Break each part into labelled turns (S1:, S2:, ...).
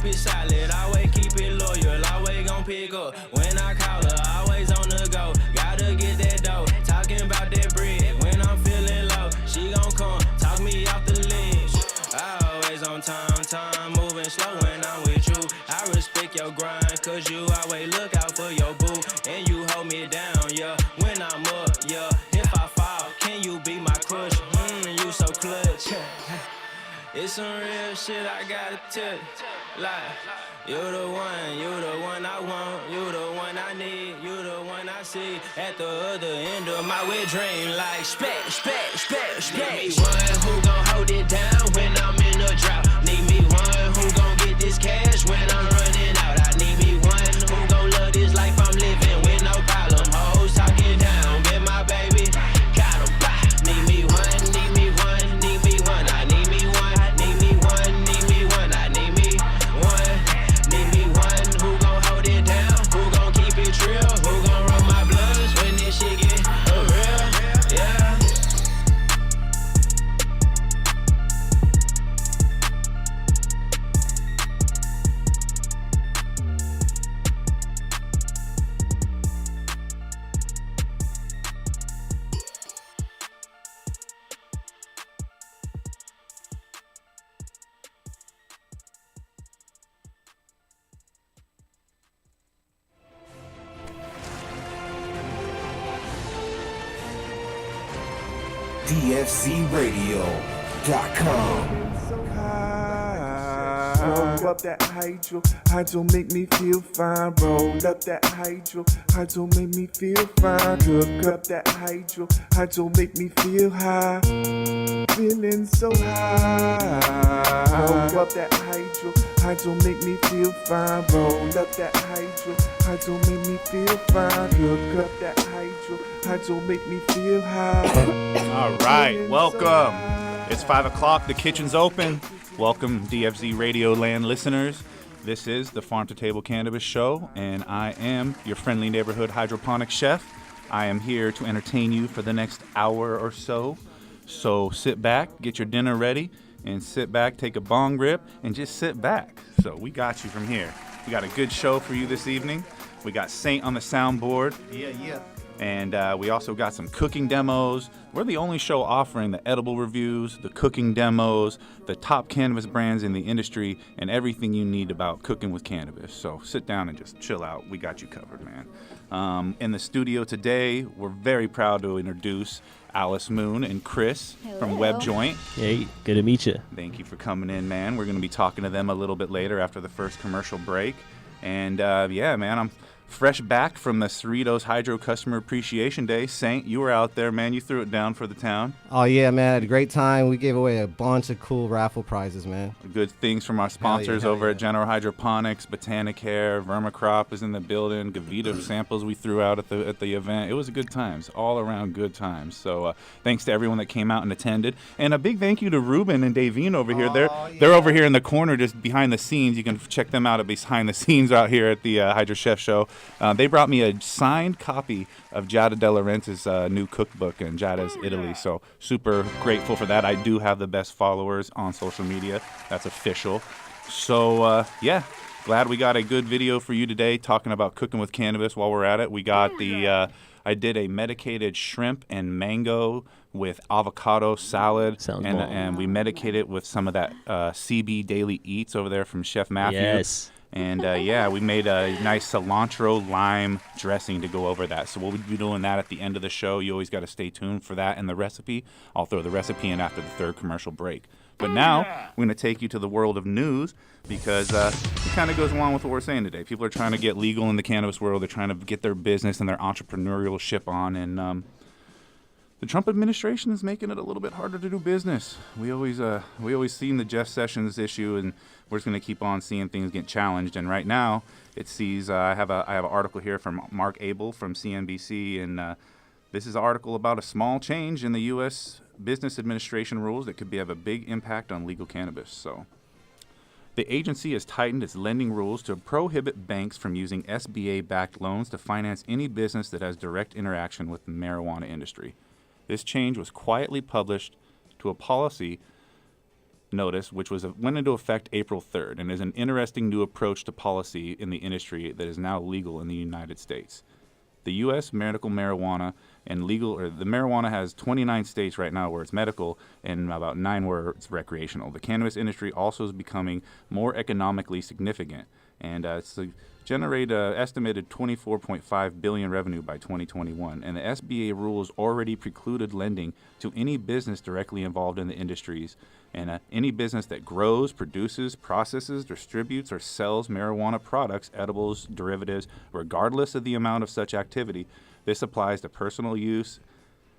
S1: keep it solid, always keep it loyal, always gon' pick up. When I call her, always on the go. Gotta get that dough, talking about that bread. When I'm feeling low, she gon' come, talk me off the ledge. Always on time moving slow when I'm with you. I respect your grind, cause you always look out for your boo. And you hold me down, yeah, when I'm up, yeah. If I fall, can you be my crush? You so clutch. It's some real shit I gotta tell you. Like, you the one I want, you the one I need, you the one I see at the other end of my wet dream. Like, spec. Need me one who gon' hold it down when I'm in a drought. Need me one who gon' get this cash when I'm running out. I need me one who gon' love this life I'm living with no problem. Hoes talking down, been my baby, got 'em back. Need me one, need me one, need me one. I need me one, need me one, need me one. I need me one, need me one who gon' hold it down, who gon' keep it real, who gon' run my bloods when this shit get real, yeah.
S2: DFCRadio.com.
S3: Roll up that hydro make me feel fine. Roll up that hydro make me feel fine. Cook up that hydro make me feel high. Feeling so high. Roll up that hydro make me feel fine. Roll up that hydro make me feel fine. Cook up that hydro make me feel high.
S4: All right, welcome. It's 5 o'clock. The kitchen's open. Welcome, DFZ Radio Land listeners. This is the Farm to Table Cannabis Show, and I am your friendly neighborhood hydroponic chef. I am here to entertain you for the next hour or so. So sit back, get your dinner ready, and sit back, take a bong rip, and just sit back. So we got you from here. We got a good show for you this evening. We got Saint on the soundboard.
S5: Yeah.
S4: And we also got some cooking demos. We're the only show offering the edible reviews, the cooking demos, the top cannabis brands in the industry, and everything you need about cooking with cannabis. So sit down and just chill out. We got you covered, man. In the studio today, we're very proud to introduce Alice Moon and Chris from Web Joint.
S6: Hey, good to meet you.
S4: Thank you for coming in, man. We're going to be talking to them a little bit later after the first commercial break. And yeah, man, I'm fresh back from the Cerritos Hydro Customer Appreciation Day. Saint, you were out there, man. You threw it down for the town.
S5: Oh, yeah, man. I had a great time. We gave away a bunch of cool raffle prizes, man.
S4: Good things from our sponsors over at General Hydroponics, Botanicare, Vermicrop is in the building, Gavita samples we threw out at the event. It was good times, all around good times. So thanks to everyone that came out and attended. And a big thank you to Ruben and Davine over here. They're over here in the corner just behind the scenes. You can check them out at behind the scenes out here at the Hydro Chef Show. They brought me a signed copy of Giada De Laurentiis' new cookbook in Giada's Italy, so super grateful for that. I do have the best followers on social media. That's official. So, yeah, glad we got a good video for you today talking about cooking with cannabis while we're at it. We got I did a medicated shrimp and mango with avocado salad. And we medicated it with some of that CB Daily Eats over there from Chef Matthew.
S6: Yes.
S4: And, yeah, we made a nice cilantro lime dressing to go over that. So we'll be doing that at the end of the show. You always got to stay tuned for that and the recipe. I'll throw the recipe in after the third commercial break. But now we're going to take you to the world of news because it kind of goes along with what we're saying today. People are trying to get legal in the cannabis world. They're trying to get their business and their entrepreneurship on. And the Trump administration is making it a little bit harder to do business. We always seen the Jeff Sessions issue, and we're just going to keep on seeing things get challenged. And right now, it sees I have an article here from Mark Abel from CNBC, and this is an article about a small change in the U.S. business administration rules that could have a big impact on legal cannabis. So, the agency has tightened its lending rules to prohibit banks from using SBA-backed loans to finance any business that has direct interaction with the marijuana industry. This change was quietly published to a policy notice, which went into effect April 3rd, and is an interesting new approach to policy in the industry that is now legal in the United States. The U.S. medical marijuana and the marijuana has 29 states right now where it's medical and about 9 where it's recreational. The cannabis industry also is becoming more economically significant, and it's generate estimated $24.5 billion revenue by 2021. And the SBA rules already precluded lending to any business directly involved in the industries. And any business that grows, produces, processes, distributes, or sells marijuana products, edibles, derivatives, regardless of the amount of such activity. This applies to personal use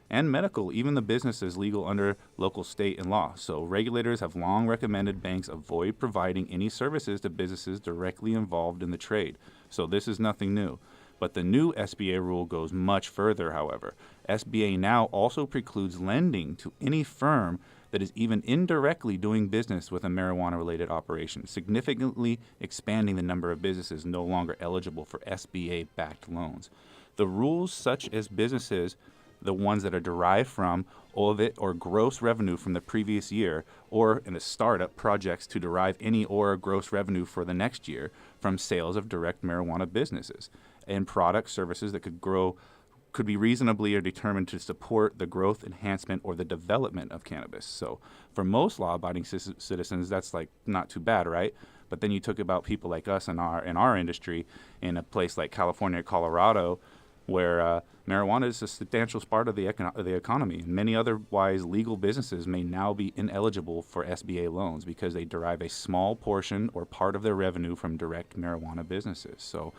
S4: and medical. Even the business is legal under local state and law. So regulators have long recommended banks avoid providing any services to businesses directly involved in the trade. So this is nothing new. But the new SBA rule goes much further, however. SBA now also precludes lending to any firm that is even indirectly doing business with a marijuana-related operation, significantly expanding the number of businesses no longer eligible for SBA-backed loans. The rules such as businesses, the ones that are derived from all of it or gross revenue from the previous year, or in the startup projects to derive any or gross revenue for the next year from sales of direct marijuana businesses and product services that could be reasonably or determined to support the growth, enhancement, or the development of cannabis. So for most law-abiding citizens, that's like not too bad, right? But then you talk about people like us in our industry, in a place like California, Colorado, where marijuana is a substantial part of the economy. And many otherwise legal businesses may now be ineligible for SBA loans because they derive a small portion or part of their revenue from direct marijuana businesses. So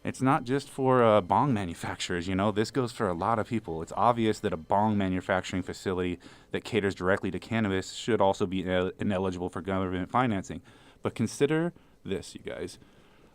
S4: it's not just for bong manufacturers, this goes for a lot of people. It's obvious that a bong manufacturing facility that caters directly to cannabis should also be ineligible for government financing. But consider this, you guys.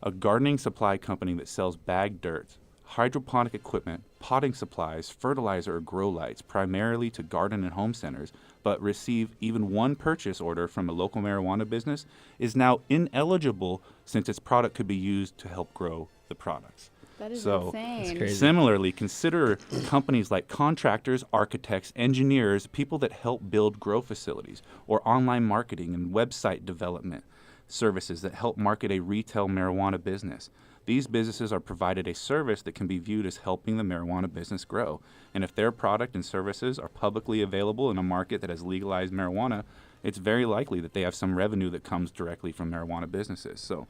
S4: A gardening supply company that sells bagged dirt, hydroponic equipment, potting supplies, fertilizer, or grow lights, primarily to garden and home centers, but receive even one purchase order from a local marijuana business, is now ineligible since its product could be used to help grow the products.
S6: That is
S5: That's
S6: insane.
S5: crazy.
S4: Similarly, consider companies like contractors, architects, engineers, people that help build grow facilities, or online marketing and website development services that help market a retail marijuana business. These businesses are provided a service that can be viewed as helping the marijuana business grow. And if their product and services are publicly available in a market that has legalized marijuana, it's very likely that they have some revenue that comes directly from marijuana businesses. So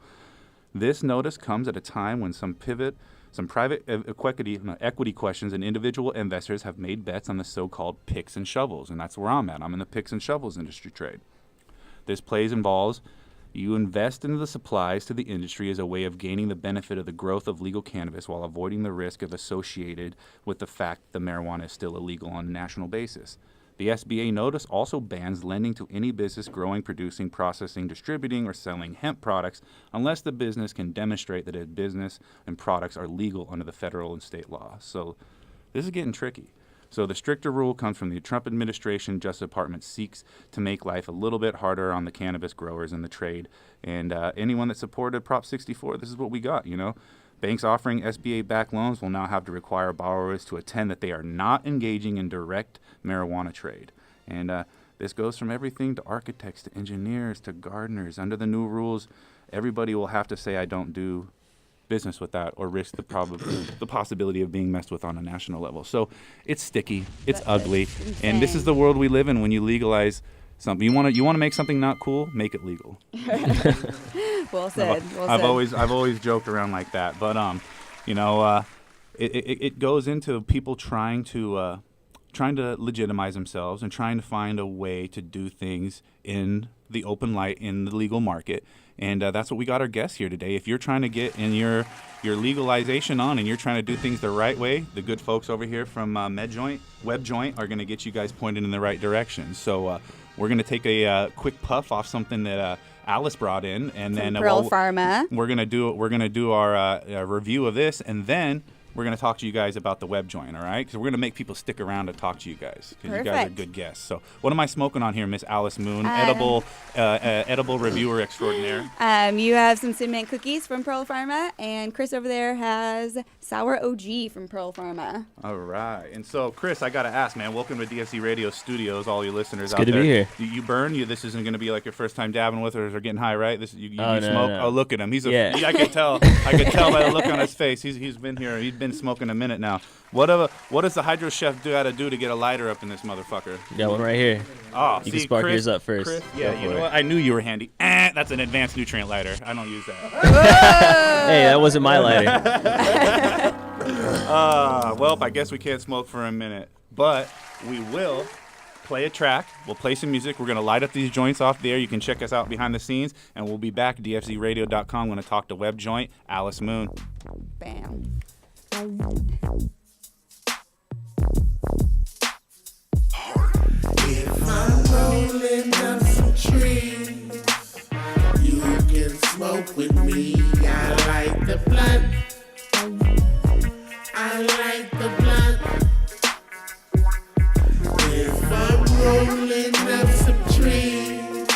S4: this notice comes at a time when some private equity questions and individual investors have made bets on the so-called picks and shovels. And that's where I'm at. I'm in the picks and shovels industry trade. This plays involves you invest into the supplies to the industry as a way of gaining the benefit of the growth of legal cannabis while avoiding the risk associated with the fact the marijuana is still illegal on a national basis. The SBA notice also bans lending to any business growing, producing, processing, distributing, or selling hemp products unless the business can demonstrate that its business and products are legal under the federal and state law. So this is getting tricky. So the stricter rule comes from the Trump administration. Justice Department seeks to make life a little bit harder on the cannabis growers in the trade. And anyone that supported Prop 64, this is what we got, Banks offering SBA-backed loans will now have to require borrowers to attend that they are not engaging in direct marijuana trade. And this goes from everything to architects to engineers to gardeners. Under the new rules, everybody will have to say, I don't do business with that, or risk the possibility of being messed with on a national level. So it's sticky, it's ugly, and this is the world we live in. When you legalize something, you want to make something not cool, make it legal.
S6: Well said.
S4: I've always joked around like that, but it goes into people trying to legitimize themselves and trying to find a way to do things in the open light in the legal market. And that's what we got our guests here today. If you're trying to get in your legalization on and you're trying to do things the right way, the good folks over here from WebJoint are going to get you guys pointed in the right direction. So we're going to take a quick puff off something that Alice brought in, and then
S6: Pearl Pharma.
S4: we're going to do our review of this, and then we're going to talk to you guys about the web joint, all right? Because we're going to make people stick around to talk to you guys because you guys are good guests. So what am I smoking on here, Miss Alice Moon? Edible reviewer extraordinaire.
S6: You have some cinnamon cookies from Pearl Pharma, and Chris over there has Sour OG from Pearl Pharma.
S4: All right. And so, Chris, I got to ask, man, welcome to DFC Radio Studios, all you listeners out
S7: there. Good to be here.
S4: You burn? This isn't going to be like your first time dabbing with or getting high, right? You
S7: no,
S4: smoke?
S7: No.
S4: Oh, look at him.
S7: Yeah.
S4: I could tell by the look on his face. He's been here. He's been smoking a minute now. What does the Hydro Chef got to do to get a lighter up in this motherfucker?
S7: Got one right here.
S4: Oh,
S7: you can spark
S4: Chris,
S7: yours up first.
S4: Chris, yeah, you know what? I knew you were handy. That's an advanced nutrient lighter. I don't use that.
S7: Hey, that wasn't my lighter.
S4: Well, I guess we can't smoke for a minute, but we will play a track. We'll play some music. We're going to light up these joints off there. You can check us out behind the scenes, and we'll be back. DFZradio.com. I'm going to talk to Web Joint, Alice Moon.
S6: Bam.
S8: If I'm rolling up some trees, you can smoke with me. I like the blunt. I like the blunt. If I'm rolling up some trees,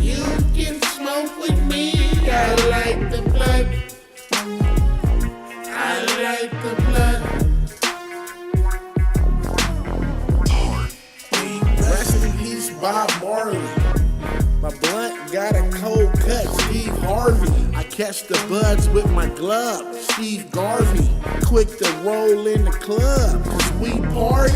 S8: you can smoke with me. I like the blunt. I like the blunt. Rest in peace, Bob Marley. My blunt got a cold cut, Steve Harvey. I catch the buds with my glove, Steve Garvey. Quick to roll in the club, 'cause we party.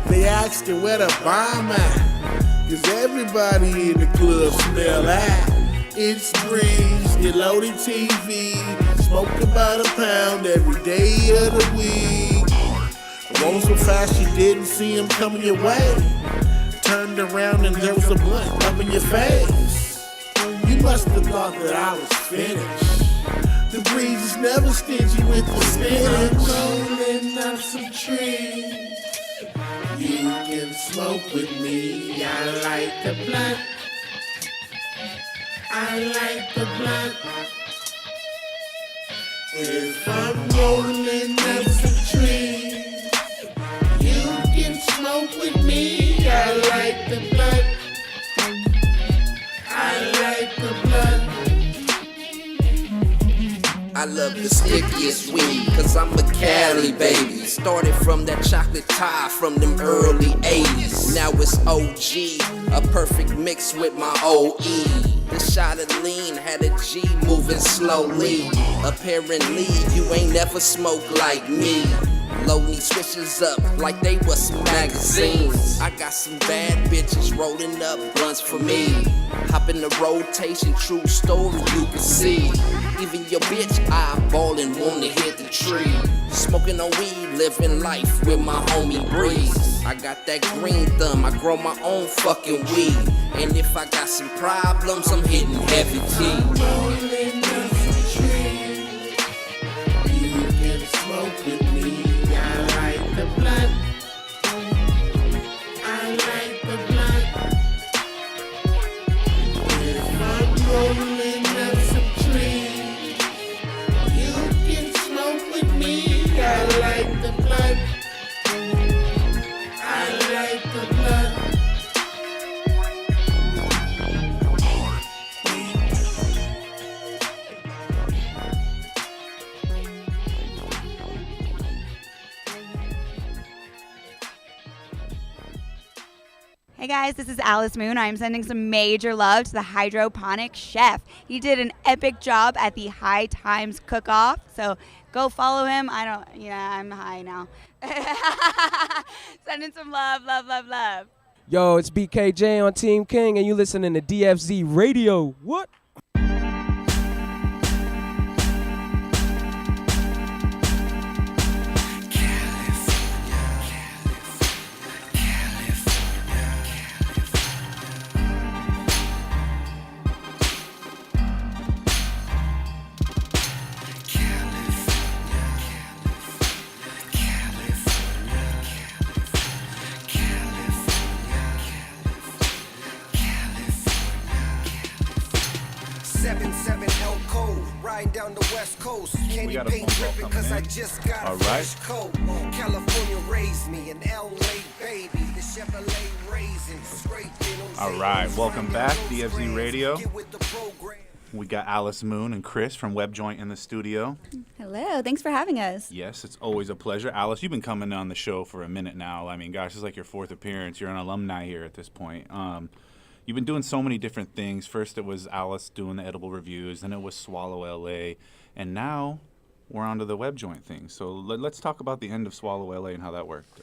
S8: They asking where the bomb at, 'cause everybody in the club smell that. It's Breeze, get loaded TV, smoke about a pound every day of the week. Roll so fast you didn't see him coming your way. Turned around and there was a blunt up in your face. You must have thought that I was finished. The Breeze is never stingy with the spinach. Rolling up some trees, you can smoke with me. I like the blunt. I like the blunt. If I'm rolling up some trees, you can smoke with me. I like the blunt. I like the blunt.
S9: I love the stickiest weed, 'cause I'm a Cali baby. Started from that chocolate tie from them early 80s. Now it's OG, a perfect mix with my OE. The shot of lean had a G moving slowly. Apparently, you ain't never smoked like me. Load these switches up like they was some magazines. I got some bad bitches rolling up blunts for me. Hop in the rotation, true story you can see. Even your bitch eyeballing wanna hit the tree. Smoking on weed, living life with my homie Breeze. I got that green thumb, I grow my own fucking weed. And if I got some problems, I'm hitting heavy tea.
S8: Rolling up some trees, you can smoke with me. I like the blunt. I like the blunt. If I'm rolling up some trees, you can smoke with me. I like the blunt. I like the blunt.
S6: Hey guys, this is Alice Moon. I'm sending some major love to the Hydroponic Chef. He did an epic job at the High Times Cook-Off, so go follow him. I'm high now. Sending some love, love, love, love.
S10: Yo, it's BKJ on Team King, and you listening to DFZ Radio. What?
S2: L code
S11: road, riding down the West Coast. Candy
S4: got a
S11: paint
S4: phone call
S11: dripping
S4: coming
S11: 'cause I
S4: in.
S11: just got
S4: All
S11: a
S4: right.
S11: fresh coat. California raised me, an LA baby. The Chevrolet raisin, scraping on
S4: All right, welcome back, DFZ Radio. We got Alice Moon and Chris from WebJoint in the studio.
S6: Hello, thanks for having us.
S4: Yes, it's always a pleasure. Alice, you've been coming on the show for a minute now. I mean, gosh, it's like your fourth appearance. You're an alumni here at this point. You've been doing so many different things. First, it was Alice doing the edible reviews, then it was Swallow LA, and now we're on to the WebJoint thing. So let's talk about the end of Swallow LA and how that worked.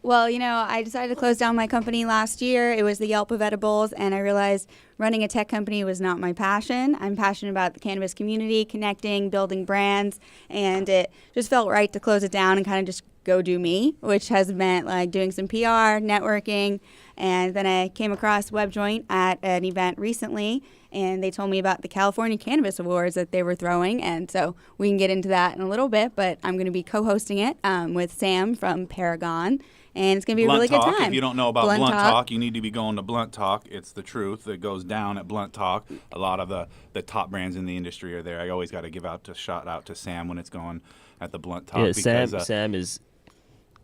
S6: Well, I decided to close down my company last year. It was the Yelp of edibles, and I realized running a tech company was not my passion. I'm passionate about the cannabis community, connecting, building brands, and it just felt right to close it down and kind of just go do me, which has meant like doing some PR, networking, and then I came across WebJoint at an event recently, and they told me about the California Cannabis Awards that they were throwing, and so we can get into that in a little bit, but I'm going to be co-hosting it with Sam from Paragon, and it's going to be a really good time.
S4: If you don't know about Blunt Talk, you need to be going to Blunt Talk. It's the truth. It goes down at Blunt Talk. A lot of the top brands in the industry are there. I always got to give out to shout out to Sam when it's going at the Blunt Talk.
S7: Yeah,
S4: because,
S7: Sam is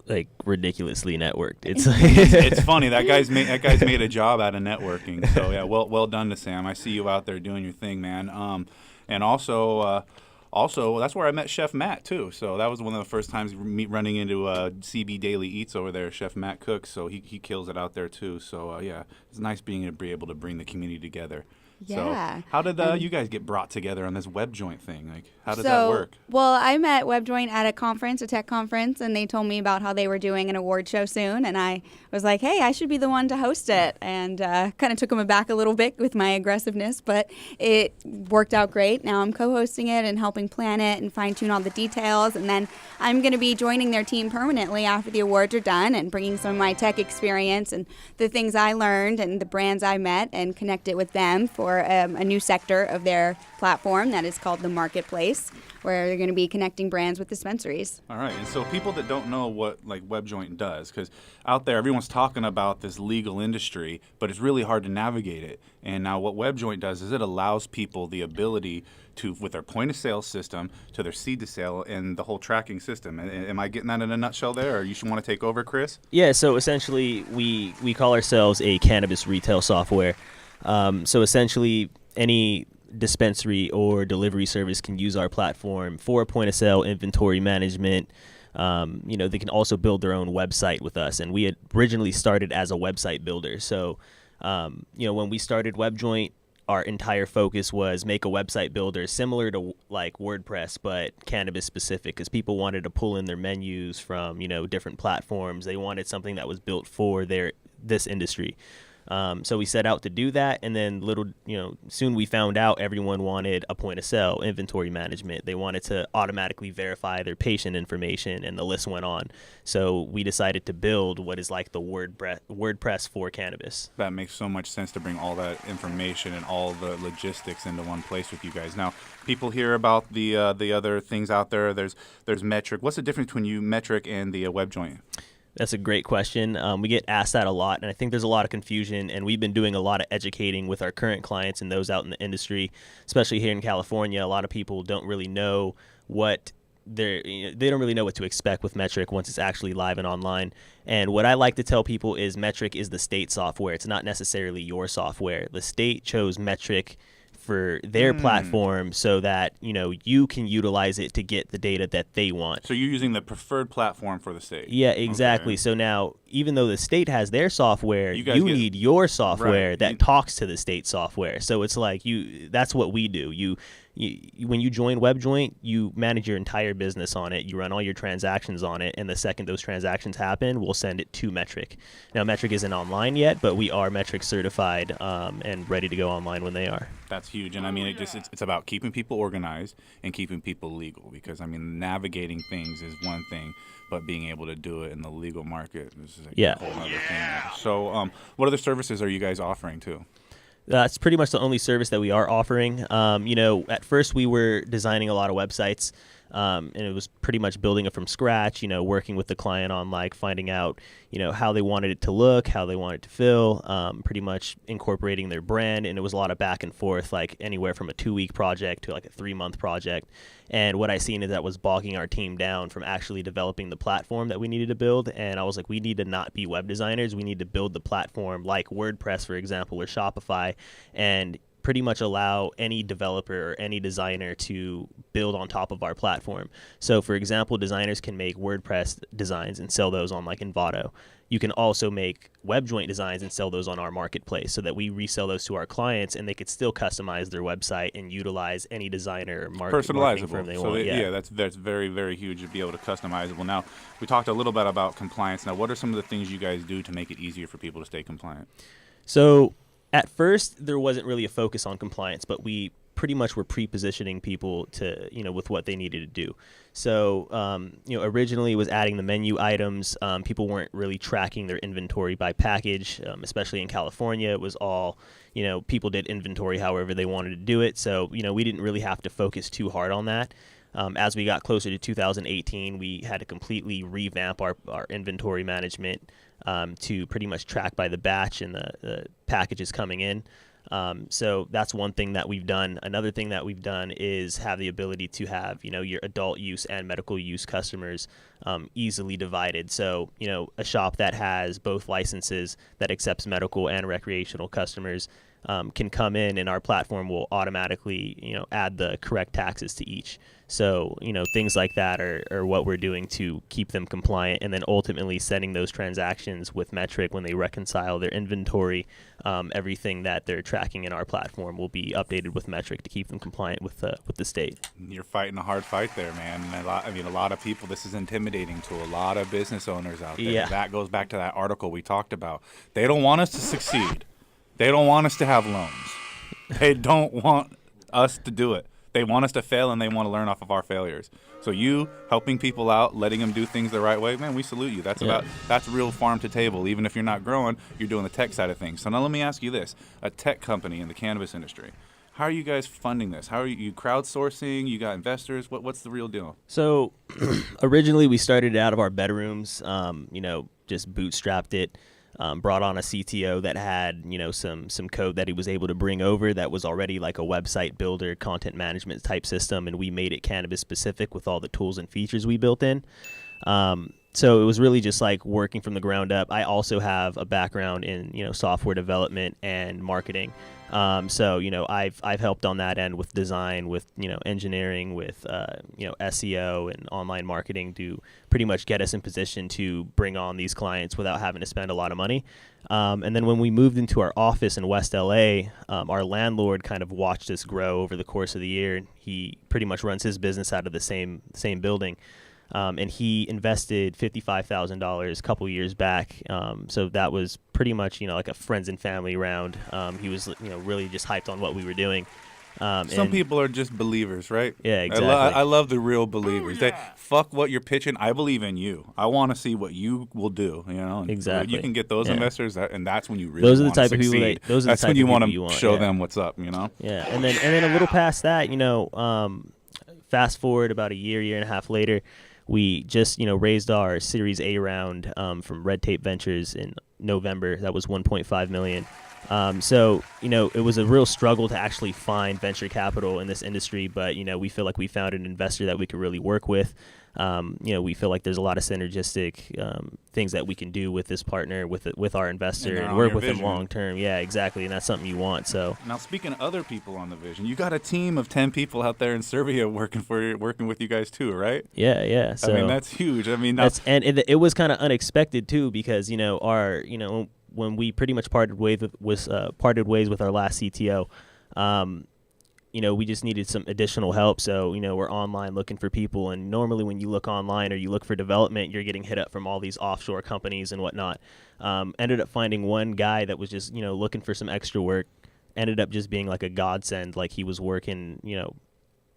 S7: like ridiculously networked. It's
S4: it's funny that guy's made a job out of networking. So yeah, well done to Sam. I see you out there doing your thing, man. And also that's where I met Chef Matt too. So that was one of the first times running into CB Daily Eats over there. Chef Matt cooks, so he kills it out there too. So yeah, it's nice being able to bring the community together.
S6: Yeah.
S4: So how did you guys get brought together on this WebJoint thing? Like, how did that work?
S6: Well, I met WebJoint at a tech conference, and they told me about how they were doing an award show soon, and I was like, hey, I should be the one to host it, and kind of took them aback a little bit with my aggressiveness, but it worked out great. Now I'm co-hosting it and helping plan it and fine-tune all the details, and then I'm going to be joining their team permanently after the awards are done and bringing some of my tech experience and the things I learned and the brands I met and connect it with them for a new sector of their platform that is called the Marketplace, where they're going to be connecting brands with dispensaries.
S4: All right, and so people that don't know what like WebJoint does, because out there everyone's talking about this legal industry, but it's really hard to navigate it. And now what WebJoint does is it allows people the ability to, with their point of sale system, to their seed to sale, and the whole tracking system. Am I getting that in a nutshell there, or you should want to take over, Chris?
S7: Yeah, so essentially we call ourselves a cannabis retail software. So essentially any dispensary or delivery service can use our platform for point of sale inventory management. They can also build their own website with us, and we had originally started as a website builder. So when we started WebJoint, our entire focus was make a website builder similar to like WordPress, but cannabis specific, because people wanted to pull in their menus from different platforms. They wanted something that was built for this industry. So we set out to do that, and then soon we found out everyone wanted a point of sale inventory management. They wanted to automatically verify their patient information, and the list went on. So we decided to build what is like the WordPress for cannabis.
S4: That makes so much sense to bring all that information and all the logistics into one place with you guys. Now, people hear about the other things out there. There's Metric. What's the difference between you, Metric, and the WebJoint?
S7: That's a great question. We get asked that a lot, and I think there's a lot of confusion, and we've been doing a lot of educating with our current clients and those out in the industry, especially here in California. A lot of people don't really know they don't really know what to expect with Metric once it's actually live and online. And what I like to tell people is Metric is the state software. It's not necessarily your software. The state chose Metric for their platform so that you can utilize it to get the data that they want.
S4: So you're using the preferred platform for the state.
S7: Yeah, exactly. Okay. So now, even though the state has their software, you need your software that talks to the state software. So it's like that's what we do. When you join WebJoint, you manage your entire business on it. You run all your transactions on it, and the second those transactions happen, we'll send it to Metric. Now, Metric isn't online yet, but we are Metric certified and ready to go online when they are.
S4: That's huge, and I mean, it's about keeping people organized and keeping people legal, because I mean, navigating things is one thing, but being able to do it in the legal market is a whole other thing. So, what other services are you guys offering too?
S7: That's pretty much the only service that we are offering. At first we were designing a lot of websites. And it was pretty much building it from scratch, working with the client on like finding out, how they wanted it to look, how they wanted it to feel, pretty much incorporating their brand. And it was a lot of back and forth, like anywhere from a 2-week project to like a 3-month project. And what I seen is that was bogging our team down from actually developing the platform that we needed to build. And I was like, we need to not be web designers. We need to build the platform like WordPress, for example, or Shopify, and pretty much allow any developer or any designer to build on top of our platform. So for example, designers can make WordPress designs and sell those on like Envato. You can also make web joint designs and sell those on our marketplace so that we resell those to our clients, and they could still customize their website and utilize any designer or marketing firm they want.
S4: That's very, very huge to be able to customizable. Now, we talked a little bit about compliance. Now, what are some of the things you guys do to make it easier for people to stay compliant?
S7: So at first, there wasn't really a focus on compliance, but we pretty much were pre-positioning people to, with what they needed to do. So, originally it was adding the menu items. People weren't really tracking their inventory by package, especially in California. It was all, people did inventory however they wanted to do it. So, we didn't really have to focus too hard on that. As we got closer to 2018, we had to completely revamp our inventory management to pretty much track by the batch and the packages coming in. So that's one thing that we've done. Another thing that we've done is have the ability to have, your adult use and medical use customers easily divided. So, a shop that has both licenses that accepts medical and recreational customers can come in, and our platform will automatically, add the correct taxes to each. So, things like that are what we're doing to keep them compliant, and then ultimately sending those transactions with Metric when they reconcile their inventory. Everything that they're tracking in our platform will be updated with Metric to keep them compliant with the state.
S4: You're fighting a hard fight there, man. A lot of people, this is intimidating to a lot of business owners out there.
S7: Yeah.
S4: That goes back to that article we talked about. They don't want us to succeed. They don't want us to have loans. They don't want us to do it. They want us to fail, and they want to learn off of our failures. So you helping people out, letting them do things the right way, man, we salute you. That's real farm to table. Even if you're not growing, you're doing the tech side of things. So now let me ask you this. A tech company in the cannabis industry, how are you guys funding this? How are you crowdsourcing? You got investors? What's the real deal?
S7: So originally we started out of our bedrooms, just bootstrapped it. Brought on a CTO that had, some code that he was able to bring over that was already like a website builder, content management type system, and we made it cannabis specific with all the tools and features we built in. So it was really just like working from the ground up. I also have a background in, software development and marketing. So, I've helped on that end with design, with, engineering, with, SEO and online marketing to pretty much get us in position to bring on these clients without having to spend a lot of money. And then when we moved into our office in West LA, our landlord kind of watched us grow over the course of the year. He pretty much runs his business out of the same building. And he invested $55,000 a couple years back. So that was pretty much, like a friends and family round. He was, really just hyped on what we were doing.
S4: Some people are just believers, right?
S7: Yeah, exactly.
S4: I love the real believers. They fuck what you're pitching. I believe in you. I want to see what you will do. And
S7: exactly.
S4: You can get those investors, and that's when you really
S7: those are the
S4: want to
S7: type of
S4: succeed.
S7: people. Those are
S4: that's
S7: the type
S4: when you
S7: of
S4: want
S7: people
S4: to show them what's up.
S7: Yeah, and then a little past that, fast forward about a year and a half later. We just, raised our Series A round from Red Tape Ventures in November. That was $1.5 million. So, it was a real struggle to actually find venture capital in this industry, but, we feel like we found an investor that we could really work with. We feel like there's a lot of synergistic things that we can do with this partner, with our investor, and work with them long term. Yeah, exactly, and that's something you want. So
S4: now, speaking of other people on the vision, you got a team of 10 people out there in Serbia working with you guguys too, right?
S7: Yeah. So
S4: that's huge.
S7: And it was kind of unexpected too, because when we pretty much parted ways with our last CTO. We just needed some additional help. So, we're online looking for people. And normally when you look online or you look for development, you're getting hit up from all these offshore companies and whatnot. Ended up finding one guy that was just, looking for some extra work. Ended up just being like a godsend. Like he was working,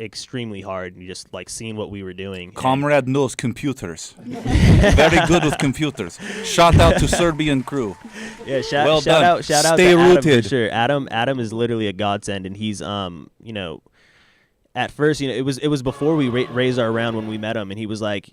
S7: extremely hard and just like seeing what we were doing.
S4: Comrade knows computers. Very good with computers. Shout out to Serbian crew.
S7: Yeah, shout out
S4: Stay
S7: to
S4: rooted.
S7: Adam for sure. Adam is literally a godsend, and he's at first, it was before we raised our round when we met him, and he was like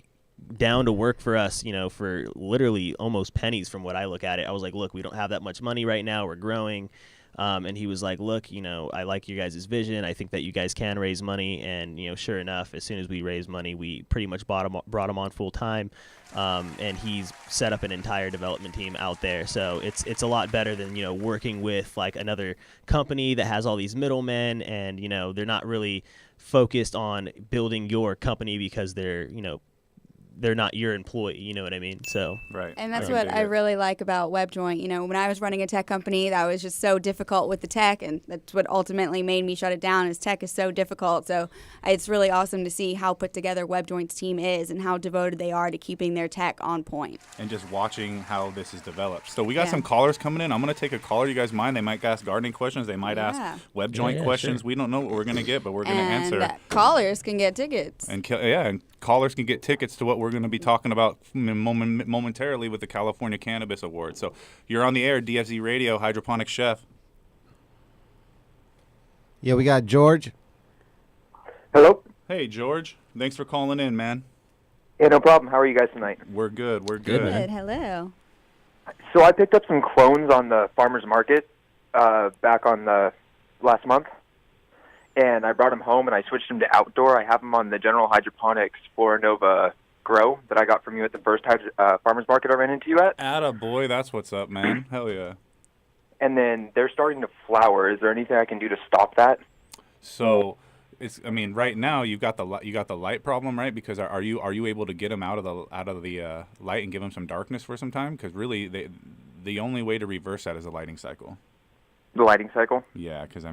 S7: down to work for us, for literally almost pennies from what I look at it. I was like, look, we don't have that much money right now. We're growing. And he was like, look, I like your guys' vision. I think that you guys can raise money. And, sure enough, as soon as we raised money, we pretty much brought him on full time. And he's set up an entire development team out there. So it's a lot better than, working with like another company that has all these middlemen and, they're not really focused on building your company because they're not your employee, you know what I mean? So
S4: right.
S6: And that's what I really like about WebJoint. When I was running a tech company, that was just so difficult with the tech, and that's what ultimately made me shut it down. Is tech is so difficult. So it's really awesome to see how put together WebJoint's team is and how devoted they are to keeping their tech on point.
S4: And just watching how this is developed. So we got some callers coming in. I'm going to take a caller. You guys mind? They might ask gardening questions. They might ask WebJoint questions. Sure. We don't know what we're going to get, but we're going to answer.
S6: Callers can get tickets.
S4: And callers can get tickets to what we're going to be talking about momentarily with the California Cannabis Awards. So you're on the air, DFZ Radio, Hydroponic Chef.
S5: Yeah, we got George.
S12: Hello.
S4: Hey, George. Thanks for calling in, man.
S12: Yeah, no problem. How are you guys tonight?
S4: We're good. We're
S6: good. Hello.
S12: So I picked up some clones on the farmer's market back on the last month. And I brought them home, and I switched them to outdoor. I have them on the General Hydroponics Nova Grow that I got from you at the first farmer's market I ran into you at.
S4: Attaboy, that's what's up, man. Hell yeah.
S12: And then they're starting to flower. Is there anything I can do to stop that?
S4: So, right now you got the light problem, right? Because are you able to get them out of the light and give them some darkness for some time? Because really, the only way to reverse that is a lighting cycle.
S12: The lighting cycle?
S4: Yeah, because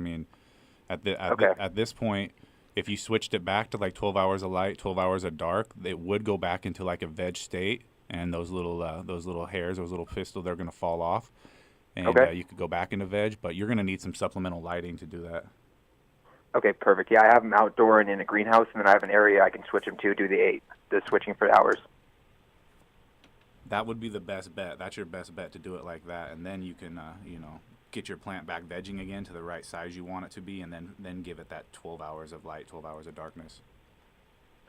S4: at this point, if you switched it back to like 12 hours of light, 12 hours of dark, it would go back into like a veg state, and those little hairs, those little pistils, they're going to fall off, and you could go back into veg, but you're going to need some supplemental lighting to do that.
S12: Okay, perfect. Yeah, I have them outdoor and in a greenhouse, and then I have an area I can switch them to, do the switching for hours.
S4: That would be the best bet. That's your best bet, to do it like that, and then you can, get your plant back vegging again to the right size you want it to be, and then give it that 12 hours of light, 12 hours of darkness.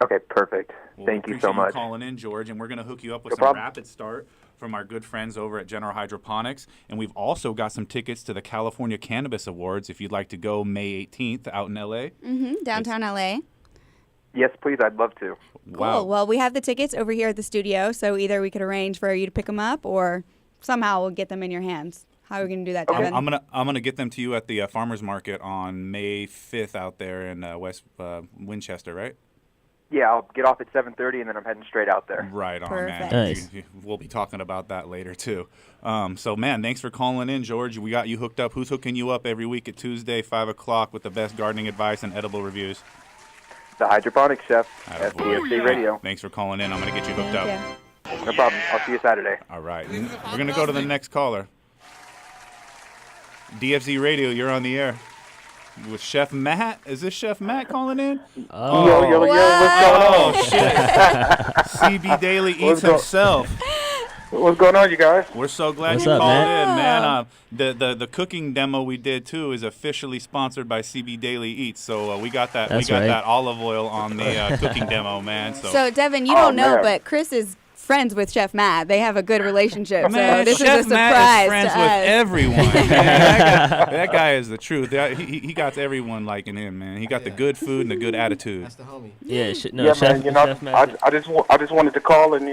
S12: Okay, perfect.
S4: Well,
S12: Thank you so much.
S4: You calling in, George, and we're going to hook you up with some rapid start from our good friends over at General Hydroponics, and we've also got some tickets to the California Cannabis Awards if you'd like to go May 18th out in L.A.
S6: Downtown L.A.
S12: Yes, please. I'd love to.
S4: Wow.
S6: Cool. Well, we have the tickets over here at the studio, so either we could arrange for you to pick them up, or somehow we'll get them in your hands. How are we going to do that, Devin?
S4: I'm gonna get them to you at the farmers market on May 5th out there in West Winchester, right?
S12: Yeah, I'll get off at 7:30, and then I'm heading straight out there.
S4: Right on,
S6: Perfect.
S4: man.
S7: Nice.
S4: We'll be talking about that later too. So, man, thanks for calling in, George. We got you hooked up. Who's hooking you up every week at Tuesday, 5 o'clock, with the best gardening advice and edible reviews?
S12: The Hydroponic Chef at DFZ Radio.
S4: Thanks for calling in. I'm gonna get you hooked up.
S12: No problem. I'll see you Saturday.
S4: All right. We're gonna go to the next caller. DFZ Radio, you're on the air with Chef Matt. Is this Chef Matt calling in?
S12: Yo, what's going on?
S4: Oh, shit. CB Daily eats himself.
S12: What's going on, you guys?
S4: We're so glad
S7: What's
S4: you
S7: up,
S4: called
S7: man?
S4: in, man. The cooking demo we did too is officially sponsored by CB Daily Eats. So we got that.
S7: That's
S4: we got
S7: right.
S4: that olive oil on the cooking demo, man.
S6: So, Devin, you don't know, but Chris is friends with Chef Matt. They have a good relationship.
S4: Man,
S6: so this
S4: Chef
S6: is a surprise
S4: Matt is friends
S6: to
S4: with
S6: us.
S4: everyone. Man. That guy is the truth. He got everyone liking him, man. He got the good food and the good attitude.
S5: That's the homie.
S7: Yeah,
S12: Chef,
S7: man.
S12: Chef Matt. I just wanted to call and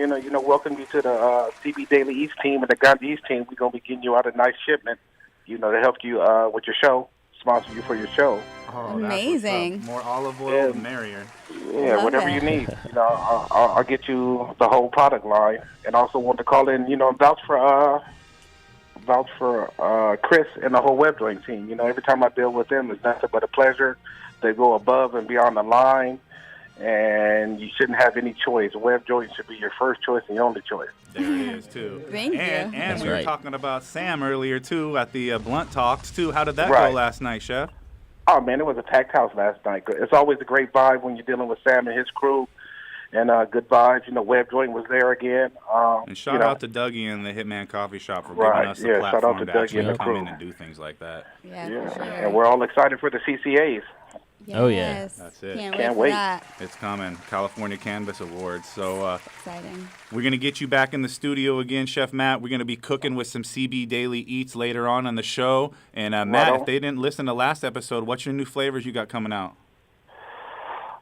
S12: welcome you to the CB Daily East team and the Gun East team. We're gonna be getting you out a nice shipment, to help you with your show, sponsor you for your show.
S4: Oh,
S6: amazing.
S4: More olive oil, the merrier.
S12: Yeah, whatever you need. I'll get you the whole product line, and also want to call in, vouch for Chris and the whole WebJoint team. Every time I deal with them, it's nothing but a pleasure. They go above and beyond the line, and you shouldn't have any choice. WebJoint should be your first choice and your only choice.
S4: There it is, too.
S6: Thank you.
S4: And we were
S7: right.
S4: talking about Sam earlier, too, at the Blunt Talks, too. How did that
S12: Right.
S4: go last night, Chef?
S12: Oh, man, it was a packed house last night. It's always a great vibe when you're dealing with Sam and his crew, and good vibes. WebJoint was there again.
S4: And shout out to Dougie and the Hitman Coffee Shop for
S12: Right,
S4: giving us the
S12: yeah, shout out
S4: platform
S12: to
S4: to
S12: Dougie
S4: actually
S12: and the
S4: come
S12: crew.
S4: in and do things like that.
S6: Yeah,
S12: Yeah,
S6: for sure.
S12: and we're all excited for the CCAs.
S7: Oh, yeah.
S6: Yes.
S4: That's it.
S6: Can't
S12: Can't
S6: wait
S12: wait.
S6: for that.
S4: It's coming. California Cannabis Awards. So
S6: Exciting.
S4: we're going to get you back in the studio again, Chef Matt. We're going to be cooking with some CB Daily Eats later on the show. And Matt, if they didn't listen to last episode, what's your new flavors you got coming out?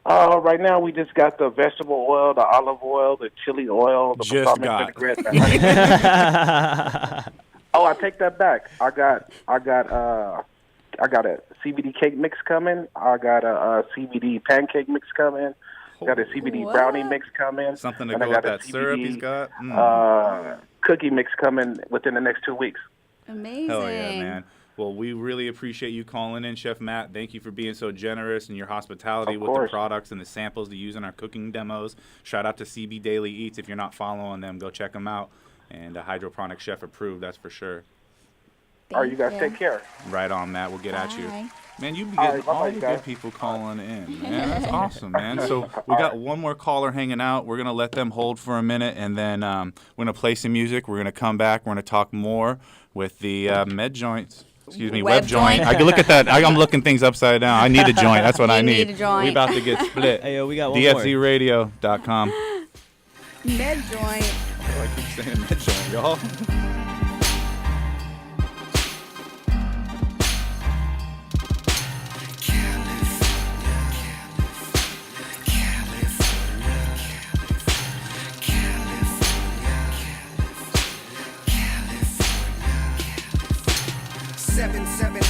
S13: Right now, we just got the vegetable oil, the olive oil, the chili oil, the
S4: Just
S13: balsamic
S4: got.
S13: vinaigrette, the honey. Oh, I take that back. I got a CBD cake mix coming. I got a CBD pancake mix coming. Got a CBD brownie mix coming.
S4: Something to
S13: and
S4: go
S13: I got
S4: with
S13: a
S4: that
S13: CBD,
S4: syrup he's got.
S13: cookie mix coming within the next 2 weeks.
S6: Amazing.
S4: Hell yeah, man. Well, we really appreciate you calling in, Chef Matt. Thank you for being so generous and your hospitality with the products and the samples to use in our cooking demos. Shout out to CB Daily Eats. If you're not following them, go check them out. And Hydroponic Chef approved, that's for sure.
S13: All right, you guys take care.
S4: Right on, Matt. We'll get at you.
S6: Bye.
S4: Man, you be
S13: All
S4: getting
S13: right,
S4: all
S13: bye-bye,
S4: the
S13: guys.
S4: good people calling in. Man, that's awesome, man. So we got one more caller hanging out. We're going to let them hold for a minute, and then we're going to play some music. We're going to come back. We're going to talk more with the med joints. Excuse me, web joint. I can look at that. I'm looking things upside down. I need a joint. That's what I need.
S6: need a joint.
S4: We about to get split.
S7: Hey, yo, we got one more.
S4: DFZradio.com.
S6: Med joint.
S4: Oh, I keep saying med joint, y'all.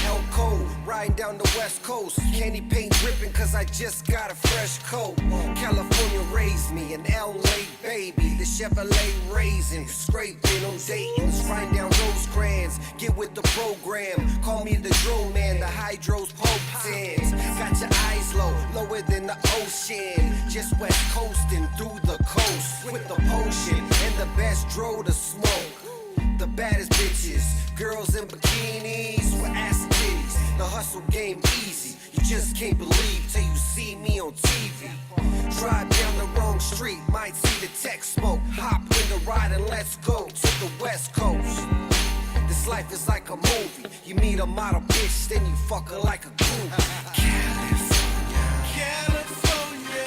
S11: L code, riding down the west coast. Candy paint dripping cause I just got a fresh coat. California raised me, an LA baby. The Chevrolet raisin, scraping on Dayton's, riding down Rosecrans. Get with the program, call me the drone man, the hydros potents. Got your eyes low, lower than the ocean. Just west coasting through the coast with the potion and the best dro to smoke. The baddest bitches, girls in bikinis with ass titties. The hustle game easy, you just can't believe till you see me on TV. Drive down the wrong street, might see the tech smoke. Hop in the ride and let's go to the west coast. This life is like a movie. You meet a model bitch, then you fuck her like a groupie. California, California,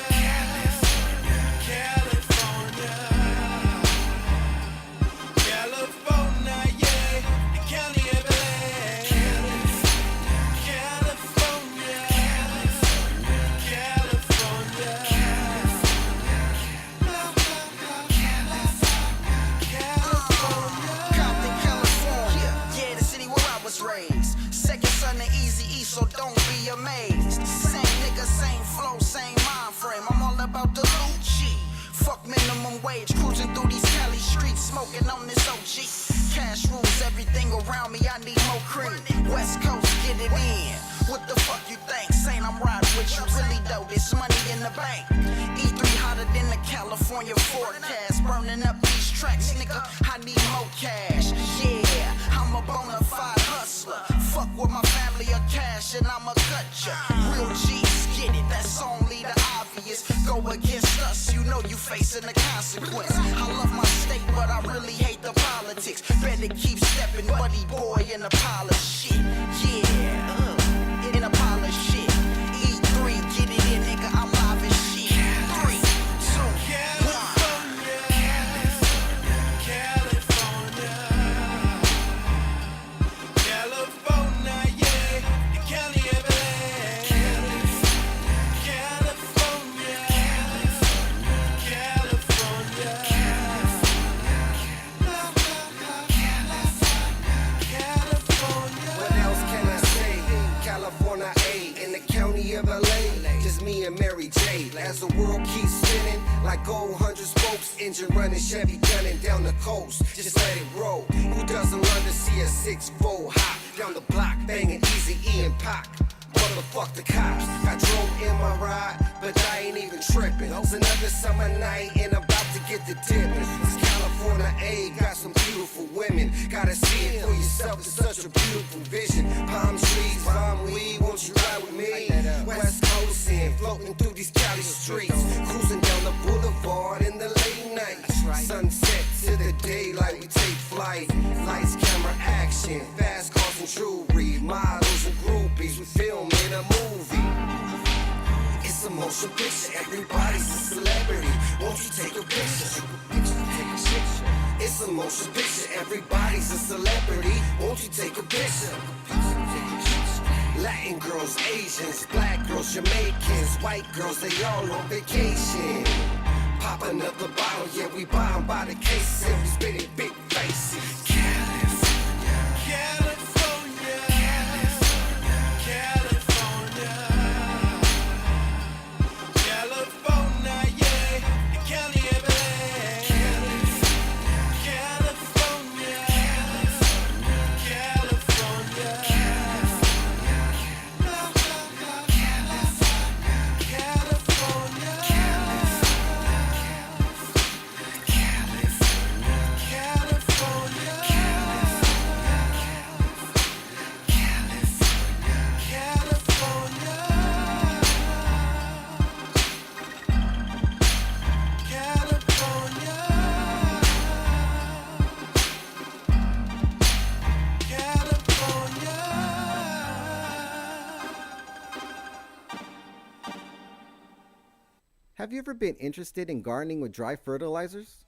S11: California, California, yeah, the county of LA. California, California, Compton, California, yeah, the city where I was raised. Second son to Eazy-E, so don't be amazed. Same nigga, same flow, same mind frame. I'm all about the loot cheap. Fuck minimum wage, cruising through these Cali streets, smoking on this OG. Cash rules everything around me, I need more cream. West Coast, get it in. What the fuck you think? Saying I'm riding with you, really though, this money in the bank. E3 hotter than the California forecast. Burning up these tracks, nigga, I need more cash. Yeah, I'm a bona fide hustler. Fuck with my family or cash and I'ma cut ya. Real G's get it, that's only the obvious. Go against us, you know you facing the consequence. I love my state, but I really hate the politics. Better keep stepping, buddy boy, in a pile of shit. Yeah, in a pile of shit. E3, get it in, nigga, I'm live as shit. 3, 2, 1. California, yeah, the county of LA. California, California, California. What else can I say? California, A, in the county of LA. Just me and Mary J. As the world keeps spinning, like gold 100 spokes, engine running, Chevy gunning down the coast. Just let it roll. Who doesn't love to see a 6-4 hop down the block, banging Eazy-E and Pac? Motherfuck the cops. I drove in my ride, but I ain't even tripping. It's another summer night and I'm about to get the dipping. It's California, A, got some beautiful women. Gotta see it for yourself, it's such a beautiful vision. Palm trees, palm weed, won't you ride with me? West Coast in, floating through these Cali streets. Cruising down the boulevard in the late night. Sunset to the daylight, we take flight. Lights, camera, action, fast cars and jewelry. Models and groupies, we film in a movie. It's a motion picture, everybody's a celebrity. Won't you take a picture? It's a motion picture, everybody's a celebrity. Won't you take a picture? Latin girls, Asians, black girls, Jamaicans, white girls, they all on vacation. Pop another bottle, yeah, we buy 'em by the case, and we spit it big faces. California, California, California, California, yeah, Cali everywhere. California, California,
S5: Have you ever been interested in gardening with dry fertilizers?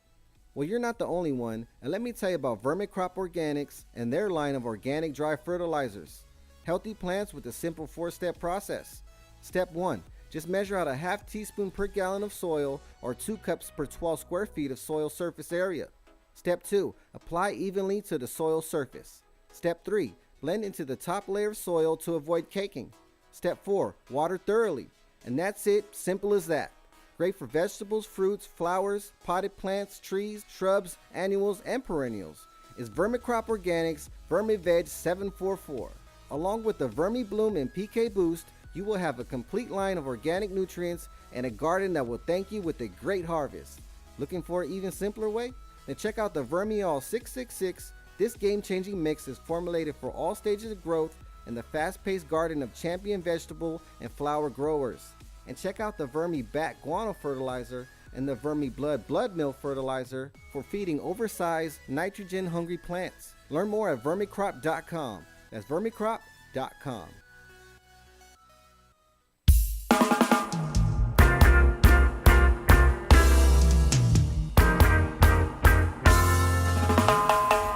S5: Well, you're not the only one, and let me tell you about Vermicrop Organics and their line of organic dry fertilizers. Healthy plants with a simple 4-step process. Step 1. Just measure out a half teaspoon per gallon of soil or 2 cups per 12 square feet of soil surface area. Step 2. Apply evenly to the soil surface. Step 3. Blend into the top layer of soil to avoid caking. Step 4. Water thoroughly. And that's it, simple as that. Great for vegetables, fruits, flowers, potted plants, trees, shrubs, annuals, and perennials. It's Vermicrop Organics VermiVeg 744. Along with the VermiBloom and PK Boost, you will have a complete line of organic nutrients and a garden that will thank you with a great harvest. Looking for an even simpler way? Then check out the Vermiall 666. This game-changing mix is formulated for all stages of growth in the fast-paced garden of champion vegetable and flower growers. And check out the Vermi Bat Guano Fertilizer and the Vermi Blood Meal Fertilizer for feeding oversized, nitrogen-hungry plants. Learn more at vermicrop.com. That's vermicrop.com.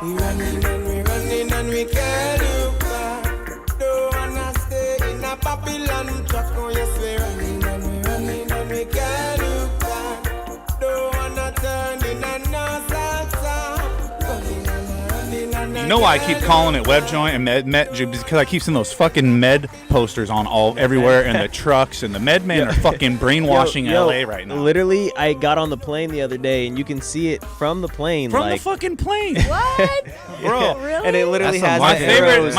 S11: We running and we can't look back. Don't wanna stay in a Babylon truck. Oh yes, we running and we can't look back. Don't wanna turn in a no salsa.
S4: You know why I keep calling it Web Joint and Med because I keep seeing those fucking Med posters on everywhere in the trucks, and the Med men are fucking brainwashing LA right now.
S7: Literally, I got on the plane the other day, and you can see it from the plane.
S4: From the fucking plane.
S6: What?
S4: Bro.
S6: Really?
S7: And it literally has
S4: my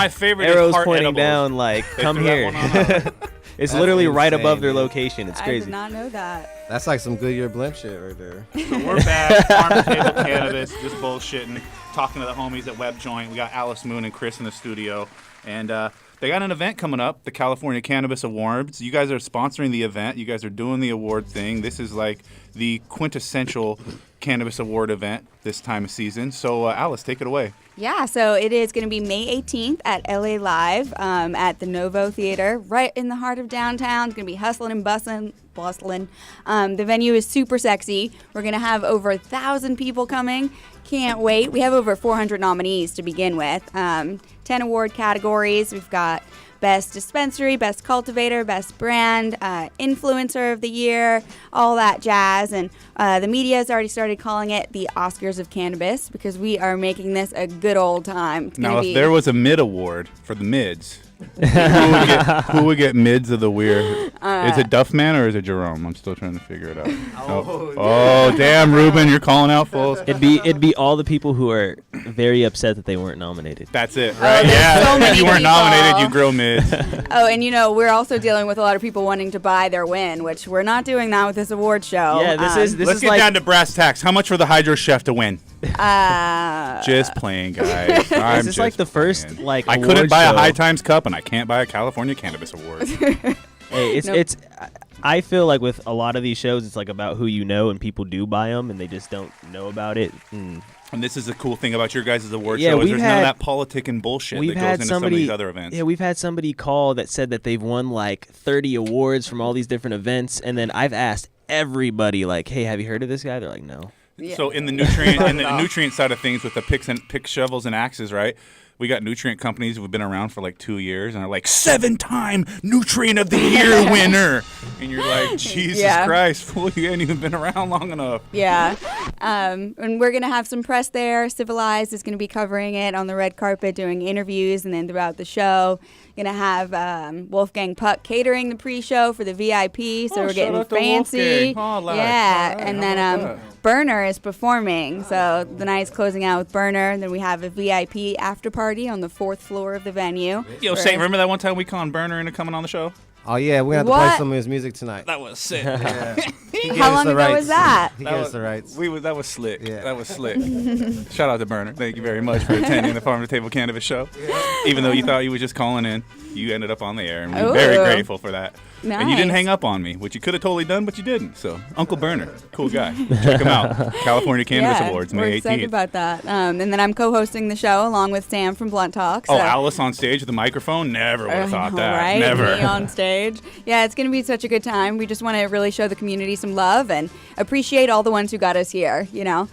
S4: favorite
S7: arrows
S4: is heart
S7: pointing
S4: edibles.
S7: down like,
S4: They
S7: come
S4: threw that
S7: here.
S4: one on.
S7: It's
S5: That's
S7: literally right
S5: insane,
S7: above their
S5: dude.
S7: location. It's
S6: I
S7: crazy.
S6: did not know that.
S5: That's like some Goodyear blimp shit right there.
S4: So we're back, Farm to Table Cannabis, just bullshitting, talking to the homies at Web Joint. We got Alice Moon and Chris in the studio, and they got an event coming up, the California Cannabis Awards. You guys are sponsoring the event. You guys are doing the award thing. This is like the quintessential Cannabis Award event this time of season. So Alice, take it away.
S6: Yeah, so it is going to be May 18th at LA Live at the Novo Theater, right in the heart of downtown. It's going to be hustling and bustling. The venue is super sexy. We're going to have over 1,000 people coming. Can't wait. We have over 400 nominees to begin with. 10 award categories. We've got Best Dispensary, Best Cultivator, Best Brand, Influencer of the Year, all that jazz. And the media has already started calling it the Oscars of Cannabis because we are making this a good old time.
S4: Now, if there was a mid award for the mids, who would get mids of the year? Is it Duffman or is it Jerome? I'm still trying to figure it out. Oh, damn, Ruben, you're calling out fools.
S7: It'd be all the people who are very upset that they weren't nominated.
S4: That's it, right?
S6: so many
S4: if you weren't
S6: people.
S4: nominated, you grow mids.
S6: Oh, and we're also dealing with a lot of people wanting to buy their win, which we're not doing that with this award show.
S7: Yeah, this
S4: Let's
S7: is
S4: get
S7: like
S4: down to brass tacks. How much for the Hydro Chef to win?
S6: Uh,
S4: Just playing, guys. I'm
S7: this is like
S4: just
S7: the first
S4: playing.
S7: like
S4: I
S7: award
S4: couldn't buy
S7: show.
S4: a High Times cup, and I can't buy a California Cannabis Award.
S7: Hey,
S6: Nope.
S7: it's. I feel like with a lot of these shows, it's like about who you know, and people do buy them, and they just don't know about it. And
S4: And this is the cool thing about your guys' award
S7: Yeah,
S4: show is
S7: we've
S4: there's none
S7: had-
S4: of that politic and bullshit that
S7: We've
S4: goes
S7: had
S4: into some of these other events.
S7: Yeah, we've had somebody call that said that they've won like 30 awards from all these different events, and then I've asked everybody like, "Hey, have you heard of this guy?" They're like, "No."
S4: So in the nutrient side of things with the picks, shovels, and axes, right? We got nutrient companies who've been around for like 2 years and are like 7-time nutrient of the year winner, and you're like, Jesus Christ, fool, you ain't even been around long enough.
S6: Yeah. And we're going to have some press there. Civilized is going to be covering it on the red carpet, doing interviews, and then throughout the show. Going to have Wolfgang Puck catering the pre-show for the VIP, so we're getting fancy. And then Burner is performing, so the night's closing out with Burner. And then we have a VIP after party on the 4th floor of the venue.
S4: Yo, Say, remember that one time we conned Burner into coming on the show?
S5: Oh, yeah, we're going to have to play some of his music tonight.
S4: That was sick.
S6: How long ago was that?
S5: He gave us the rights.
S4: That was slick. Yeah. That was slick. Shout out to Burner. Thank you very much for attending the Farm to Table Cannabis show. Even though you thought you were just calling in, you ended up on the air, and we're very grateful for that.
S6: Nice.
S4: And you didn't hang up on me, which you could have totally done, but you didn't. So, Uncle Burner, cool guy. Check him out. California Cannabis Awards, May 18th.
S6: We're excited about that. And then I'm co-hosting the show along with Sam from Blunt Talk. So.
S4: Oh, Alice on stage with the microphone? Never would have thought that.
S6: Right?
S4: Never.
S6: Me on stage. Yeah, it's going to be such a good time. We just want to really show the community some love and appreciate all the ones who got us here, you know.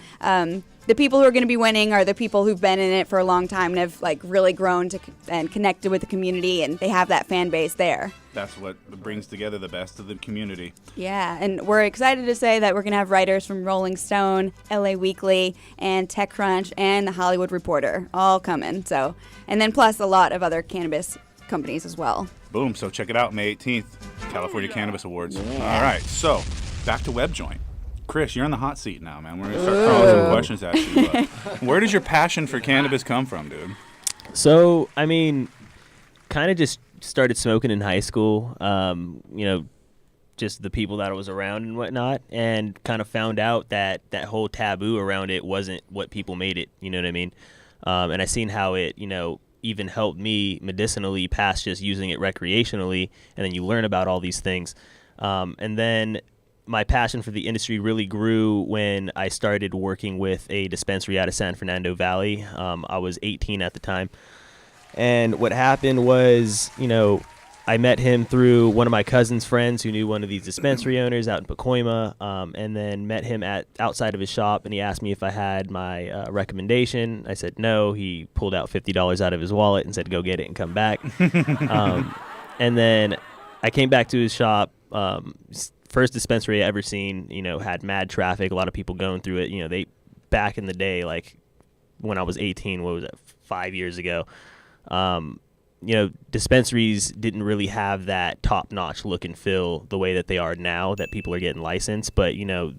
S6: The people who are going to be winning are the people who've been in it for a long time and have like really grown and connected with the community, and they have that fan base there.
S4: That's what brings together the best of the community.
S6: Yeah, and we're excited to say that we're going to have writers from Rolling Stone, LA Weekly, and TechCrunch, and The Hollywood Reporter all coming. So, and then plus a lot of other cannabis companies as well.
S4: Boom, so check it out, May 18th, California Cannabis Awards. All right, so back to WebJoint. Chris, you're in the hot seat now, man. We're going to start throwing some questions at you. Where does your passion for cannabis come from, dude?
S7: So, I mean, kind of just started smoking in high school, you know, just the people that I was around and whatnot, and kind of found out that that whole taboo around it wasn't what people made it, you know what I mean? And I seen how it, you know, even helped me medicinally past just using it recreationally, and then you learn about all these things. And then my passion for the industry really grew when I started working with a dispensary out of San Fernando Valley. I was 18 at the time. And what happened was, you know, I met him through one of my cousin's friends who knew one of these dispensary owners out in Pacoima, and then met him outside of his shop, and he asked me if I had my recommendation. I said no. He pulled out $50 out of his wallet and said, go get it and come back. And then I came back to his shop. First dispensary I ever seen, you know, had mad traffic, a lot of people going through it. You know, they back in the day, like when I was 18, what was it, 5 years ago, you know, dispensaries didn't really have that top-notch look and feel the way that they are now that people are getting licensed. But, you know,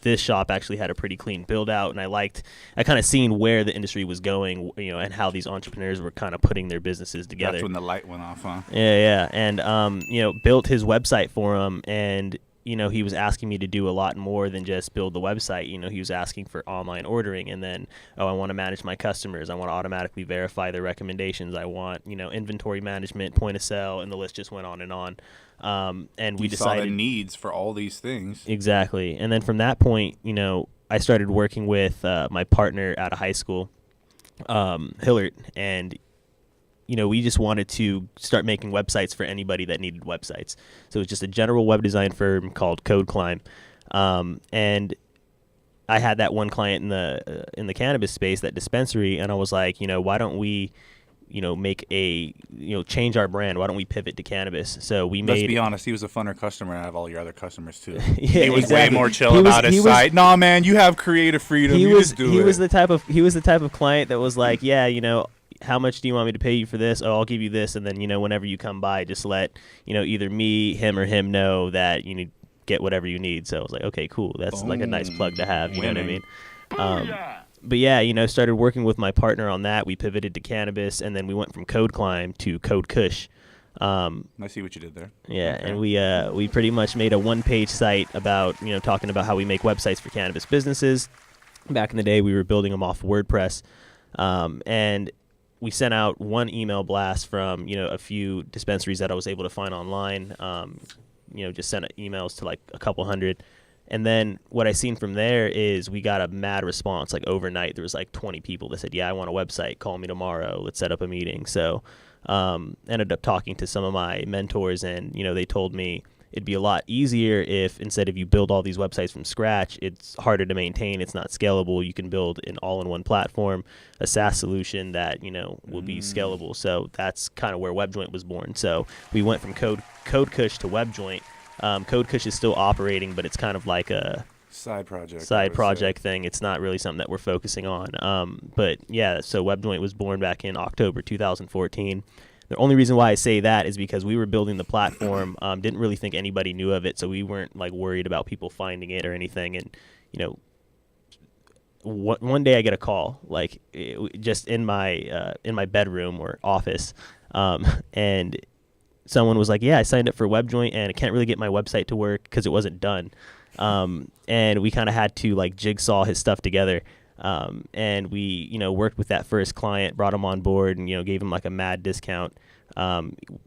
S7: this shop actually had a pretty clean build-out, and I kind of seen where the industry was going, you know, and how these entrepreneurs were kind of putting their businesses together.
S4: That's when the light went off, huh?
S7: Yeah. And, you know, built his website for him, and, you know, he was asking me to do a lot more than just build the website. You know, he was asking for online ordering, and then, I want to manage my customers. I want to automatically verify their recommendations. I want, you know, inventory management, point of sale, and the list just went on and on. And we decided
S4: saw the needs for all these things.
S7: Exactly. And then from that point, you know, I started working with my partner out of high school, Hillard, and you know, we just wanted to start making websites for anybody that needed websites. So it was just a general web design firm called Code Climb. And I had that one client in the cannabis space, that dispensary, and I was like, you know, why don't we, you know, change our brand? Why don't we pivot to cannabis? So we made.
S4: Let's be honest, he was a funner customer out of all your other customers too.
S7: Yeah,
S4: he was
S7: exactly.
S4: way more chill about his site. Nah, man, you have creative freedom. He was
S7: the type of client that was like, yeah, you know, how much do you want me to pay you for this? Oh, I'll give you this, and then, you know, whenever you come by, just let, you know, either me, him, or him know that you need get whatever you need. So I was like, okay, cool. That's like a nice plug to have. You know what I mean? But yeah, you know, started working with my partner on that. We pivoted to cannabis, and then we went from Code Climb to Code Kush.
S4: I see what you did there.
S7: Yeah, okay. And we pretty much made a one-page site about, you know, talking about how we make websites for cannabis businesses. Back in the day, we were building them off WordPress, and we sent out one email blast from, you know, a few dispensaries that I was able to find online. You know, just sent emails to like a couple hundred. And then what I seen from there is we got a mad response. Like overnight, there was like 20 people that said, yeah, I want a website. Call me tomorrow. Let's set up a meeting. So ended up talking to some of my mentors, and, you know, they told me it'd be a lot easier if instead of you build all these websites from scratch, it's harder to maintain. It's not scalable. You can build an all-in-one platform, a SaaS solution that, you know, will be scalable. So that's kind of where WebJoint was born. So we went from CodeKush to WebJoint. CodeKush is still operating, but it's kind of like a
S4: side project
S7: thing. It's not really something that we're focusing on. But yeah, so WebJoint was born back in October 2014. The only reason why I say that is because we were building the platform, didn't really think anybody knew of it, so we weren't like worried about people finding it or anything. And, you know, one day I get a call, like just in my bedroom or office, and someone was like, yeah, I signed up for WebJoint and I can't really get my website to work because it wasn't done. And we kind of had to like jigsaw his stuff together. And we, you know, worked with that first client, brought him on board, and, you know, gave him like a mad discount.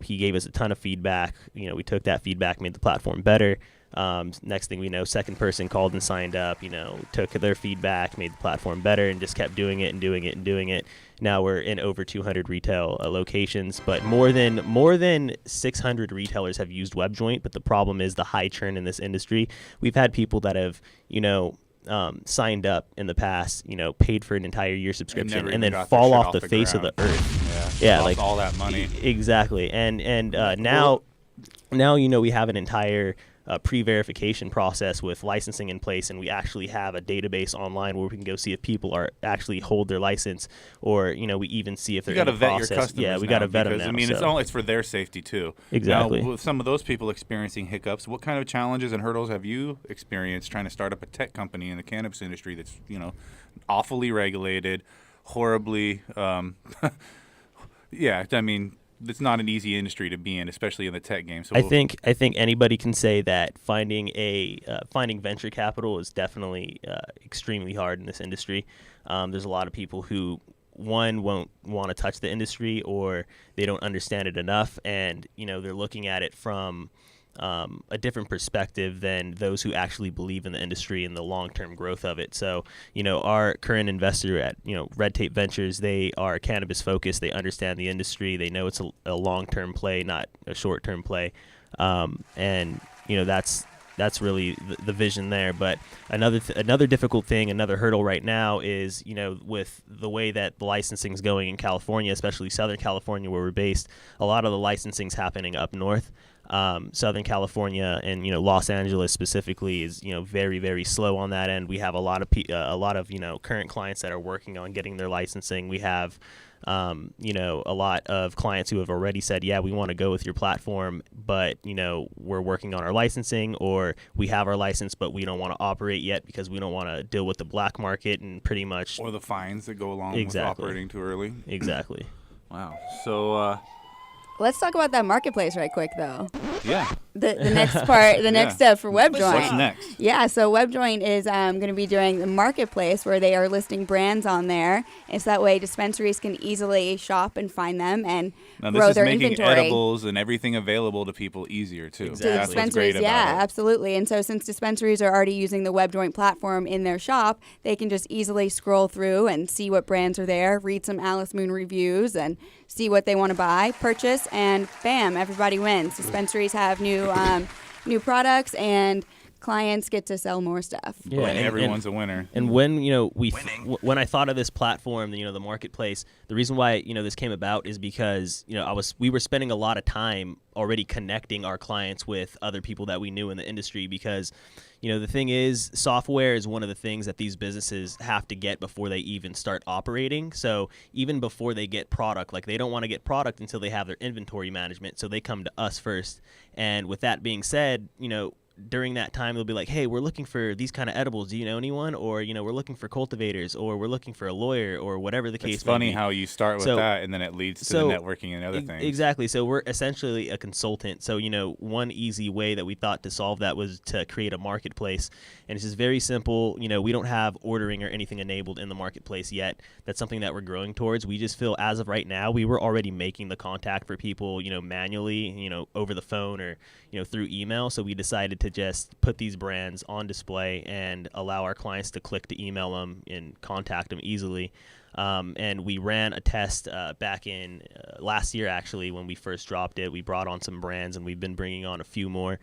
S7: He gave us a ton of feedback. You know, we took that feedback, made the platform better. Next thing we know, second person called and signed up, you know, took their feedback, made the platform better, and just kept doing it and doing it and doing it. Now we're in over 200 retail locations, but more than 600 retailers have used WebJoint. But the problem is the high churn in this industry. We've had people that have, you know, signed up in the past, you know, paid for an entire year subscription and then fall off the face of the earth. Yeah, like
S4: all that money.
S7: Exactly. And now, you know, we have an entire pre-verification process with licensing in place, and we actually have a database online where we can go see if people are actually hold their license, or, you know, we even see if they're in the process. You got to vet your customers. Yeah, we got to vet them now.
S4: I mean, it's for their safety too.
S7: Exactly.
S4: Now, with some of those people experiencing hiccups, what kind of challenges and hurdles have you experienced trying to start up a tech company in the cannabis industry that's, you know, awfully regulated, horribly, yeah, I mean, it's not an easy industry to be in, especially in the tech game. So
S7: I think anybody can say that finding venture capital is definitely extremely hard in this industry. There's a lot of people who, one, won't want to touch the industry, or they don't understand it enough, and, you know, they're looking at it from a different perspective than those who actually believe in the industry and the long-term growth of it. So, you know, our current investor at, you know, Red Tape Ventures, they are cannabis focused. They understand the industry. They know it's a long-term play, not a short-term play. And, you know, that's really the vision there. But another difficult thing, another hurdle right now is, you know, with the way that the licensing is going in California, especially Southern California where we're based, a lot of the licensing's happening up north. Southern California and, you know, Los Angeles specifically is, you know, very, very slow on that end. We have a lot of you know, current clients that are working on getting their licensing. We have you know, a lot of clients who have already said, yeah, we want to go with your platform, but, you know, we're working on our licensing, or we have our license but we don't want to operate yet because we don't want to deal with the black market and pretty much,
S4: or the fines that go along with operating too early.
S7: Exactly.
S4: Wow. So
S6: let's talk about that marketplace right quick, though.
S4: Yeah.
S6: The next part, the next step for WebJoint.
S4: What's next?
S6: Yeah, so WebJoint is going to be doing the marketplace where they are listing brands on there. It's that way dispensaries can easily shop and find them and grow their inventory.
S4: This is making edibles and everything available to people easier, too.
S7: Exactly.
S6: To dispensaries, yeah, absolutely. And so since dispensaries are already using the WebJoint platform in their shop, they can just easily scroll through and see what brands are there, read some Alice Moon reviews, and see what they want to buy, purchase, and bam, everybody wins. Dispensaries have new products, and clients get to sell more stuff.
S4: Yeah, and everyone's a winner.
S7: And when, you know, when I thought of this platform, you know, the marketplace, the reason why, you know, this came about is because, you know, we were spending a lot of time already connecting our clients with other people that we knew in the industry, because, you know, the thing is, software is one of the things that these businesses have to get before they even start operating. So even before they get product, like, they don't want to get product until they have their inventory management. So they come to us first. And with that being said, you know, during that time, they'll be like, hey, we're looking for these kind of edibles. Do you know anyone? Or, you know, we're looking for cultivators, or we're looking for a lawyer, or whatever the case may be.
S4: It's funny how you start with that, and then it leads to the networking and other things.
S7: Exactly. So we're essentially a consultant. So, you know, one easy way that we thought to solve that was to create a marketplace. And it's just very simple. You know, we don't have ordering or anything enabled in the marketplace yet. That's something that we're growing towards. We just feel, as of right now, we were already making the contact for people, you know, manually, you know, over the phone or, you know, through email. So we decided to just put these brands on display and allow our clients to click to email them and contact them easily. And we ran a test back in last year, actually, when we first dropped it. We brought on some brands, and we've been bringing on a few more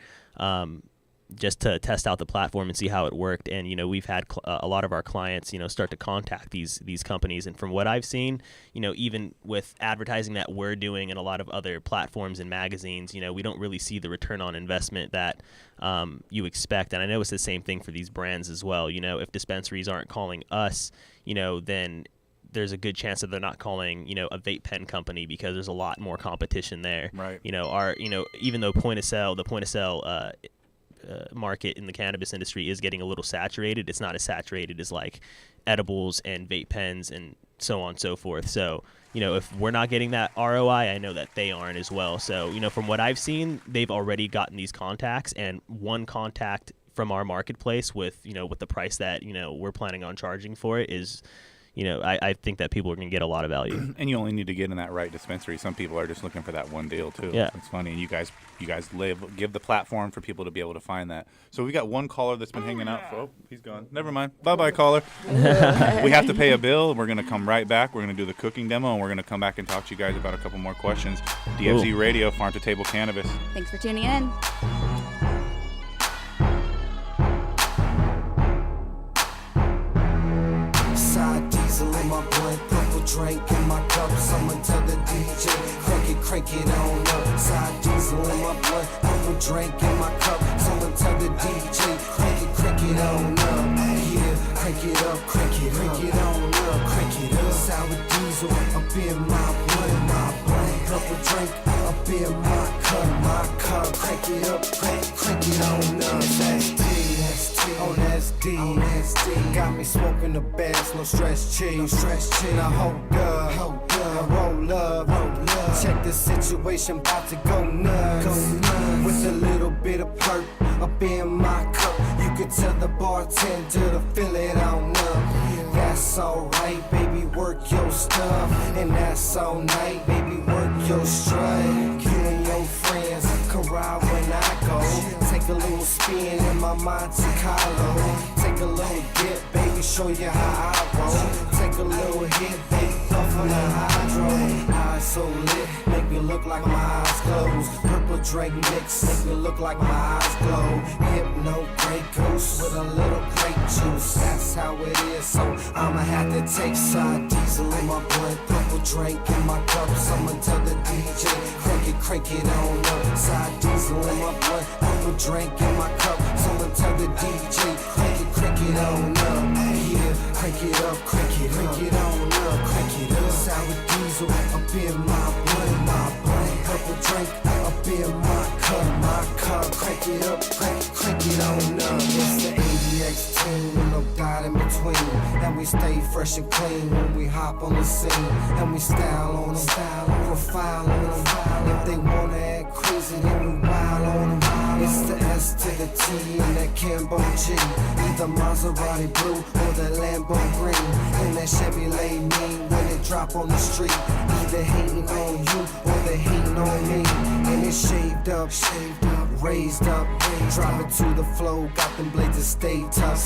S7: just to test out the platform and see how it worked. And, we've had a lot of our clients, start to contact these companies. And from what I've seen, even with advertising that we're doing and a lot of other platforms and magazines, we don't really see the return on investment that you expect. And I know it's the same thing for these brands as well. If dispensaries aren't calling us, then there's a good chance that they're not calling, a vape pen company, because there's a lot more competition there.
S4: Right.
S7: Even though the point of sale market in the cannabis industry is getting a little saturated, it's not as saturated as like edibles and vape pens and so on and so forth. So, if we're not getting that ROI, I know that they aren't as well. So, from what I've seen, they've already gotten these contacts, and one contact from our marketplace with the price that, we're planning on charging for it is, I think that people are going to get a lot of value.
S4: And you only need to get in that right dispensary. Some people are just looking for that one deal too.
S7: Yeah.
S4: It's funny. And you guys give the platform for people to be able to find that. So we got one caller that's been hanging out. Oh, he's gone. Never mind. Bye-bye, caller. We have to pay a bill. We're going to come right back. We're going to do the cooking demo, and we're going to come back and talk to you guys about a couple more questions. DFZ Radio, Farm to Table Cannabis.
S6: Thanks for tuning in.
S11: Side diesel in my blunt, purple drink in my cup. Someone tell the DJ, crank it on up. Side diesel in my blunt, purple drink in my cup. Someone tell the DJ, crank it on up. Yeah, crank it up, crank it on up, crank it up. Sour diesel up in my blunt, purple drink up in my cup. Crank it up, crank it on up. That's D. Oh, that's D. Got me smoking the best, no stress cheese. Now hold up, roll up. Check the situation, about to go nuts. With a little bit of perk up in my cup. You can tell the bartender to fill it on up. That's alright, baby, work your stuff. And that's all night, baby, work your strut. You and your friends can ride when I go. Take a little spin in my Monte Carlo. Take a little dip, baby, show you how I roll. Take a little hit, baby, puff on the hydro. Eyes so lit, make me look like my eyes closed. Purple drink mix, make me look like my eyes glow. Hypno Grey Goose with a little grape juice. That's how it is, so I'ma have to take side diesel in my blunt. Purple drink in my cup. Someone tell the DJ, crank it on up. Side diesel in my blunt. Purple drink in my cup. Someone tell the DJ, crank it on up. Yeah, crank it up, crank it on up, crank it up. Sour diesel up in my blunt, purple drink up in my cup. Crank it up, crank it on up. It's the ADX team with no doubt in between, and we stay fresh and clean when we hop on the scene, and we style on them, profile on them. If they wanna act crazy, then we wild on them. It's the S to the T and that Cambo G, either Maserati blue or the Lambo green, and that Chevrolet mean when it drop on the street. Either hating on you or they hating on me, and it's shaved up, raised up, drop it to the flow, got them blades to stay tough.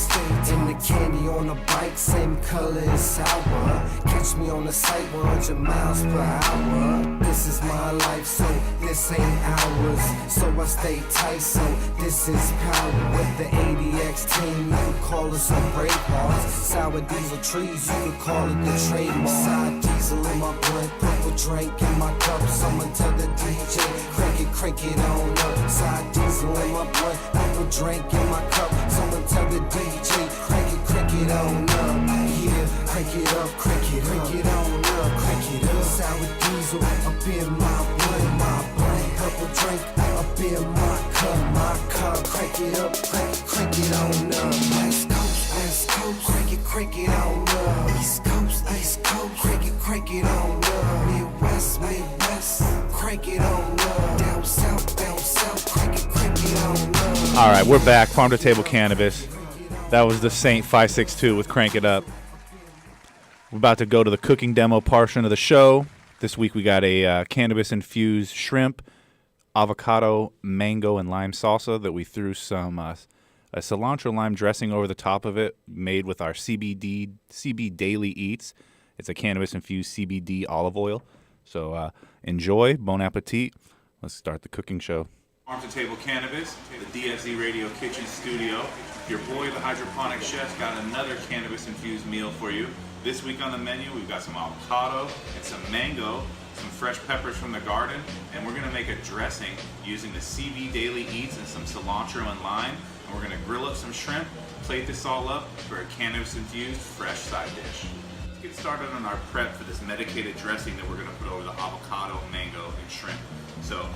S11: And the candy on the bike, same color as sour. Catch me on the site 100 miles per hour. This is my life, so this ain't ours. So I stay tight, so this is power. With the ADX team, you can call us some brave hearts. Sour diesel trees, you can call it the trademark. Side diesel in my blunt, purple drink in my cup. Someone tell the DJ, crank it on up. Side diesel in my blunt, purple drink in my cup. Someone tell the DJ, crank it on up. Yeah, crank it up, crank it on up, crank it up. Sour diesel up in my blunt, purple drink up in my cup. Crank it up, crank it on up. West Coast, crank it on up. East Coast, crank it on up. Midwest, crank it on up. Down south, crank it on up.
S4: All right, we're back. Farm to Table Cannabis. That was the Saint 562 with Crank It Up. We're about to go to the cooking demo portion of the show. This week we got a cannabis-infused shrimp avocado, mango, and lime salsa that we threw some a cilantro lime dressing over the top of it, made with our CB Daily Eats. It's a cannabis-infused CBD olive oil. So enjoy, bon appetit. Let's start the cooking show. Farm to Table Cannabis, the DFZ Radio Kitchen Studio. Your boy, the Hydroponic Chef, got another cannabis-infused meal for you. This week on the menu, we've got some avocado and some mango, some fresh peppers from the garden, and we're gonna make a dressing using the CB Daily Eats and some cilantro and lime. And we're gonna grill up some shrimp, plate this all up for a cannabis-infused fresh side dish. Let's get started on our prep for this medicated dressing that we're gonna put over the avocado, mango, and shrimp. So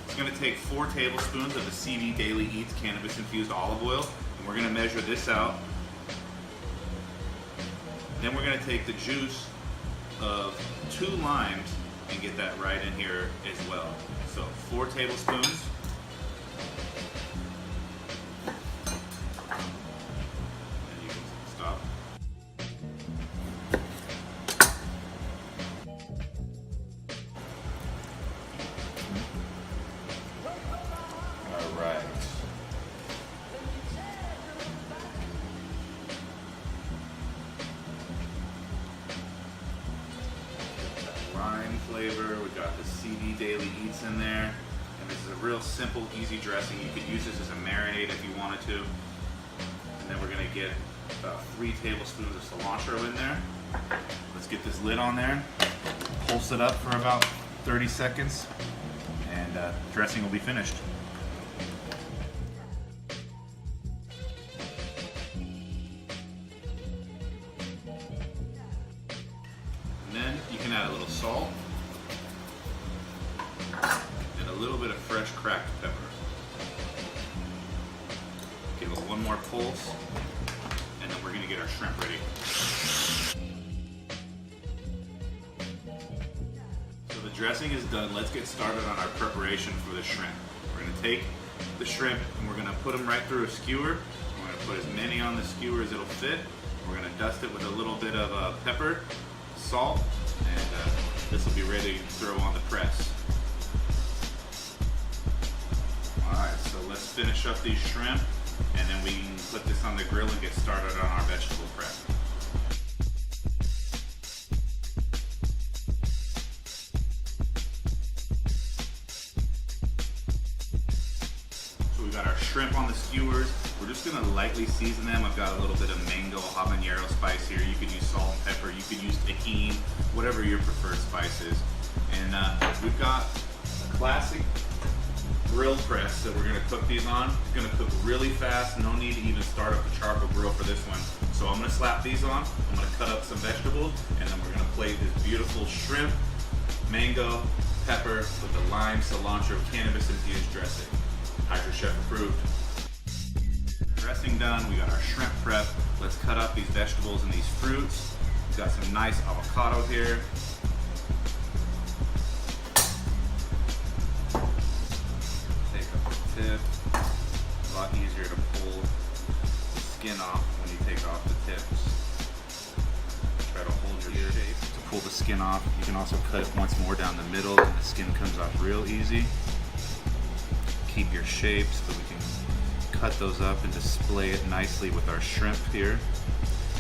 S4: it's gonna take 4 tablespoons of the CB Daily Eats cannabis-infused olive oil, and we're gonna measure this out. Then we're gonna take the juice of 2 limes and get that right in here as well. So 4 tablespoons. And you can stop. All right. Lime flavor, we got the CB Daily Eats in there, and this is a real simple, easy dressing. You could use this as a marinade if you wanted to. And then we're gonna get about 3 tablespoons of cilantro in there. Let's get this lid on there, pulse it up for about 30 seconds, and dressing will be finished. Then you can add a little salt and a little bit of fresh cracked pepper. Give it one more pulse, and then we're gonna get our shrimp ready. So the dressing is done. Let's get started on our preparation for the shrimp. We're gonna take the shrimp and we're gonna put them right through a skewer. We're gonna put as many on the skewer as it'll fit. We're gonna dust it with a little bit of pepper, salt, and this will be ready to throw on the press. Alright, so let's finish up these shrimp, and then we can put this on the grill and get started on our vegetable prep. So we got our shrimp on the skewers. We're just gonna lightly season them. I've got a little bit of mango habanero spice here. You could use salt and pepper. You could use tahini, whatever your preferred spice is. And we've got a classic grill press that we're gonna cook these on. It's gonna cook really fast. No need to even start up the charcoal grill for this one. So I'm gonna slap these on. I'm gonna cut up some vegetables, and then we're gonna plate this beautiful shrimp, mango, pepper with the lime, cilantro, cannabis-infused dressing. Hydro Chef approved. Dressing done, we got our shrimp prep. Let's cut up these vegetables and these fruits. We've got some nice avocado here. Take up the tip. A lot easier to pull the skin off when you take off the tips. Try to hold your shape to pull the skin off. You can also cut it once more down the middle and the skin comes off real easy. Keep your shape so that we can cut those up and display it nicely with our shrimp here.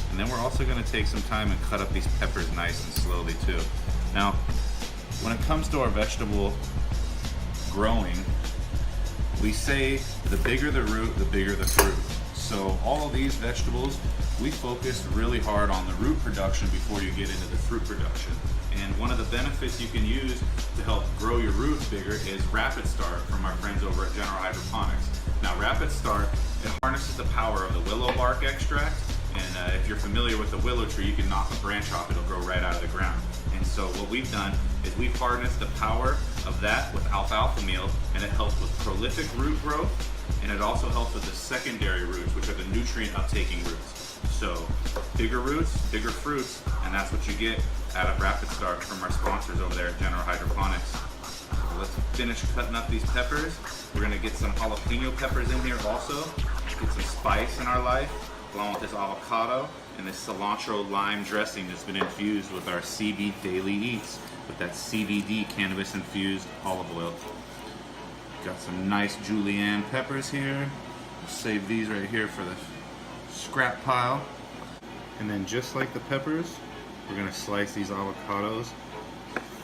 S4: And then we're also going to take some time and cut up these peppers nice and slowly too. Now, when it comes to our vegetable growing, we say the bigger the root, the bigger the fruit. So all of these vegetables, we focus really hard on the root production before you get into the fruit production. And one of the benefits you can use to help grow your roots bigger is Rapid Start from our friends over at General Hydroponics. Now Rapid Start, it harnesses the power of the willow bark extract, and if you're familiar with the willow tree, you can knock a branch off, it'll grow right out of the ground. And so what we've done is we've harnessed the power of that with alfalfa meal, and it helps with prolific root growth, and it also helps with the secondary roots, which are the nutrient uptaking roots. So bigger roots, bigger fruits, and that's what you get out of Rapid Start from our sponsors over there at General Hydroponics. So let's finish cutting up these peppers. We're gonna get some jalapeno peppers in here also, get some spice in our life, along with this avocado and this cilantro lime dressing that's been infused with our CB Daily Eats with that CBD cannabis infused olive oil. Got some nice julienne peppers here. We'll save these right here for the scrap pile. And then just like the peppers, we're gonna slice these avocados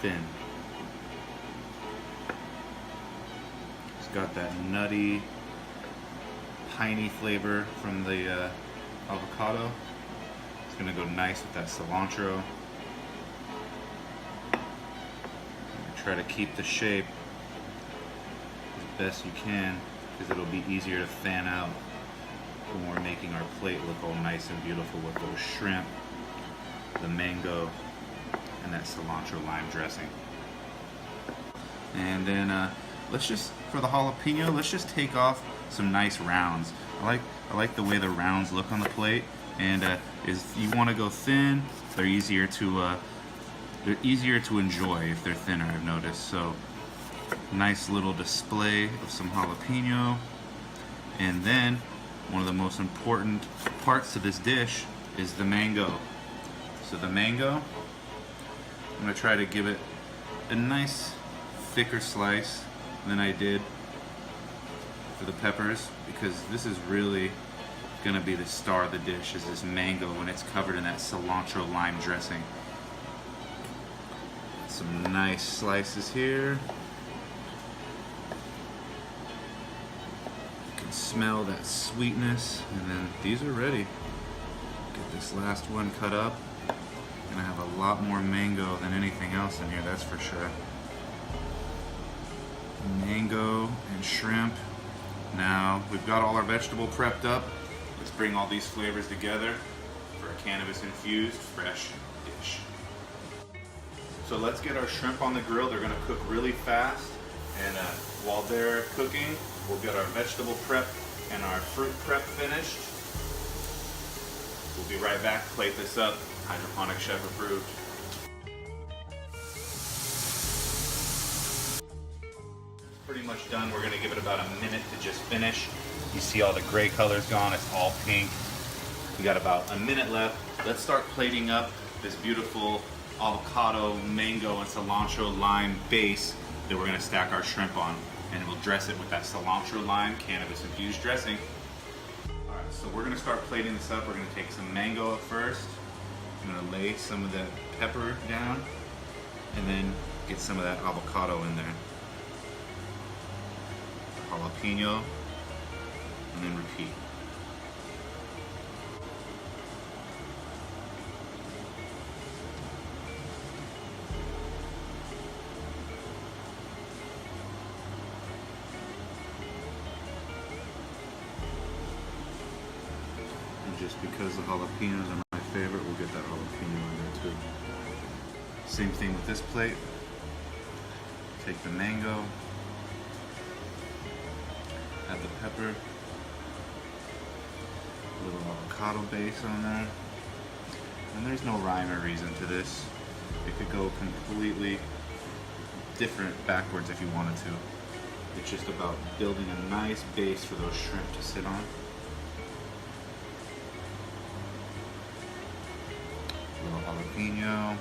S4: thin. It's got that nutty, piney flavor from the avocado. It's gonna go nice with that cilantro. Try to keep the shape as best you can, because it'll be easier to fan out when we're making our plate look all nice and beautiful with those shrimp, the mango, and that cilantro lime dressing. And then let's just, for the jalapeno, let's just take off some nice rounds. I like the way the rounds look on the plate, and is you want to go thin. They're easier to enjoy if they're thinner, I've noticed. So nice little display of some jalapeno. And then one of the most important parts to this dish is the mango. So the mango, I'm gonna try to give it a nice thicker slice than I did for the peppers, because this is really gonna be the star of the dish, is this mango when it's covered in that cilantro lime dressing. Some nice slices here. You can smell that sweetness, and then these are ready. Get this last one cut up. Gonna have a lot more mango than anything else in here, that's for sure. Mango and shrimp. Now we've got all our vegetable prepped up. Let's bring all these flavors together for a cannabis infused fresh dish. So let's get our shrimp on the grill. They're gonna cook really fast, and while they're cooking, we'll get our vegetable prep and our fruit prep finished. We'll be right back, plate this up. Hydroponic chef approved. Pretty much done. We're gonna give it about a minute to just finish. You see all the gray colors gone, it's all pink. We got about a minute left. Let's start plating up this beautiful avocado, mango, and cilantro lime base that we're gonna stack our shrimp on. And we'll dress it with that cilantro lime cannabis infused dressing. All right, so we're gonna start plating this up. We're gonna take some mango up first. I'm gonna lay some of that pepper down, and then get some of that avocado in there. Jalapeno, and then repeat. And just because the jalapenos are my favorite, we'll get that jalapeno in there too. Same thing with this plate. Take the mango, add the pepper, a little avocado base on there. And there's no rhyme or reason to this. It could go completely different backwards if you wanted to. It's just about building a nice base for those shrimp to sit on. A little jalapeno.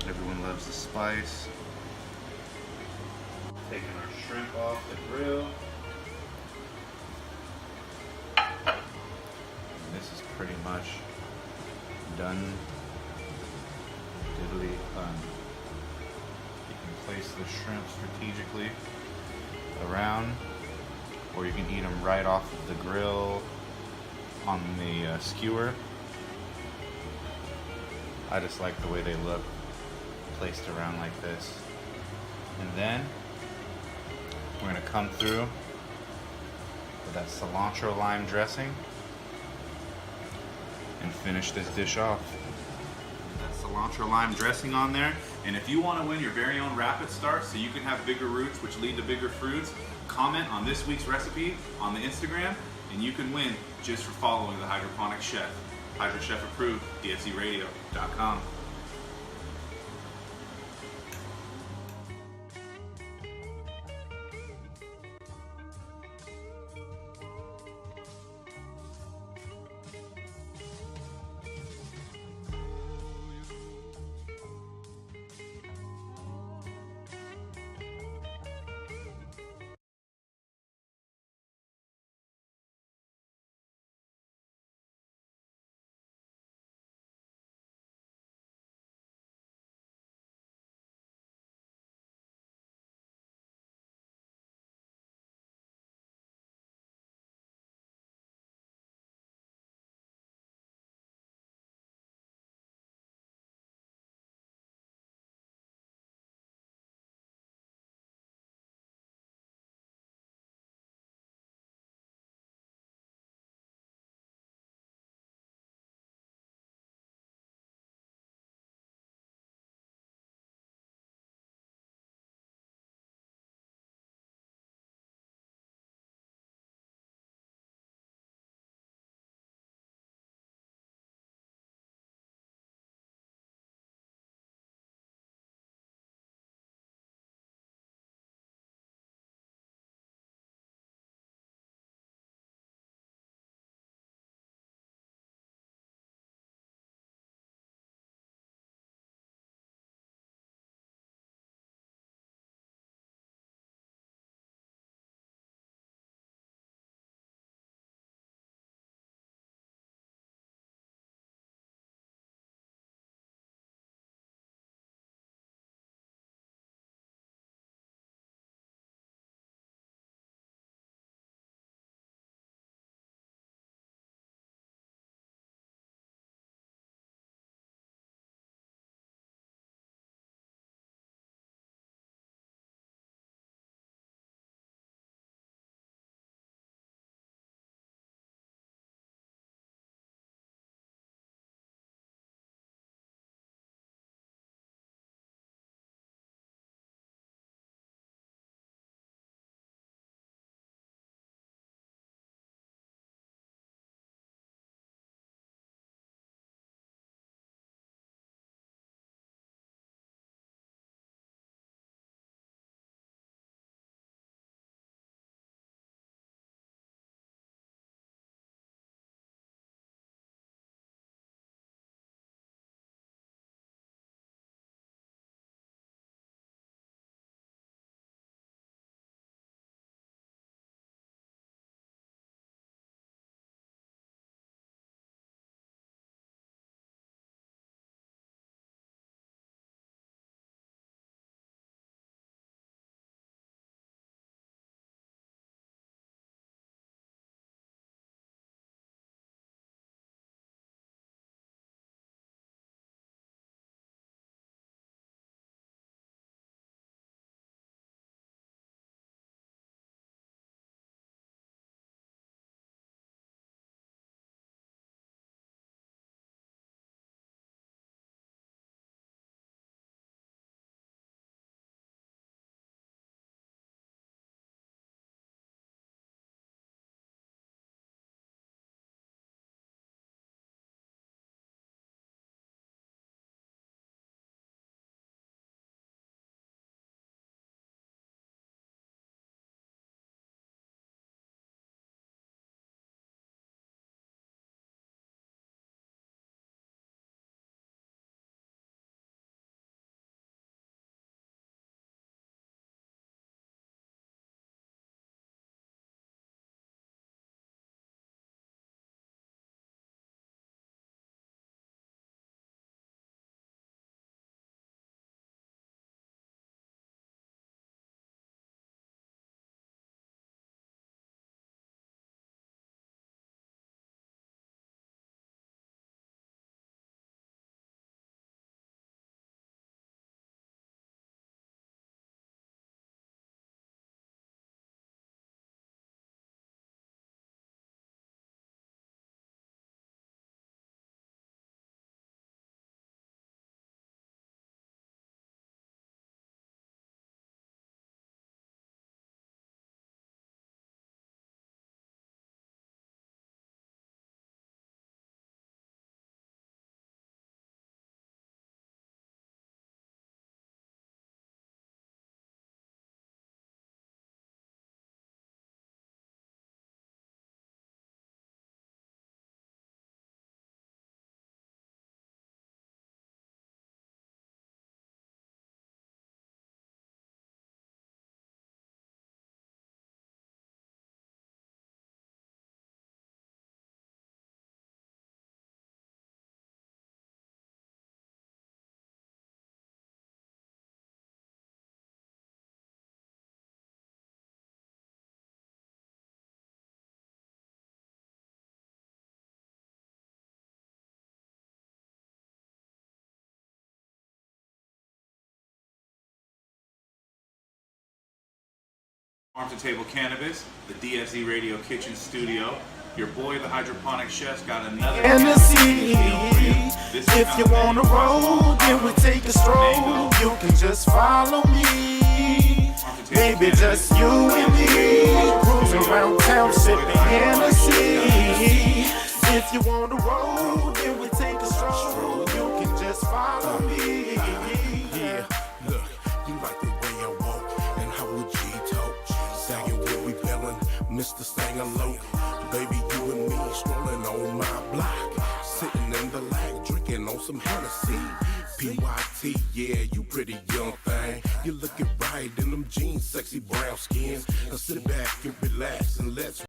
S4: Everyone loves the spice. Taking our shrimp off the grill. And this is pretty much done. Diddly done. You can place the shrimp strategically around, or you can eat them right off of the grill on the skewer. I just like the way they look placed around like this. And then we're gonna come through with that cilantro lime dressing and finish this dish off. That cilantro lime dressing on there. And if you want to win your very own rapid start so you can have bigger roots which lead to bigger fruits, comment on this week's recipe on the Instagram and you can win just for following the Hydroponic Chef. Hydro Chef approved, dfzradio.com. Farm to Table Cannabis, the DFZ Radio Kitchen Studio. Your boy, the Hydroponic Chef's got another
S11: Hennessy. If you wanna roll, then we take a stroll. You can just follow me. Maybe just you and me. Cruising around town sipping Hennessy. If you wanna roll, then we take a stroll. You can just follow me.
S8: Yeah, look, you like the way I walk and how would G talk? Sagging will be belling, Mr. Singing low. Baby, you and me strolling on my block, sitting in the lag, drinking on some Hennessy. PYT, yeah, you pretty young thing. You looking right in them jeans, sexy brown skin. Now sit back and relax and let's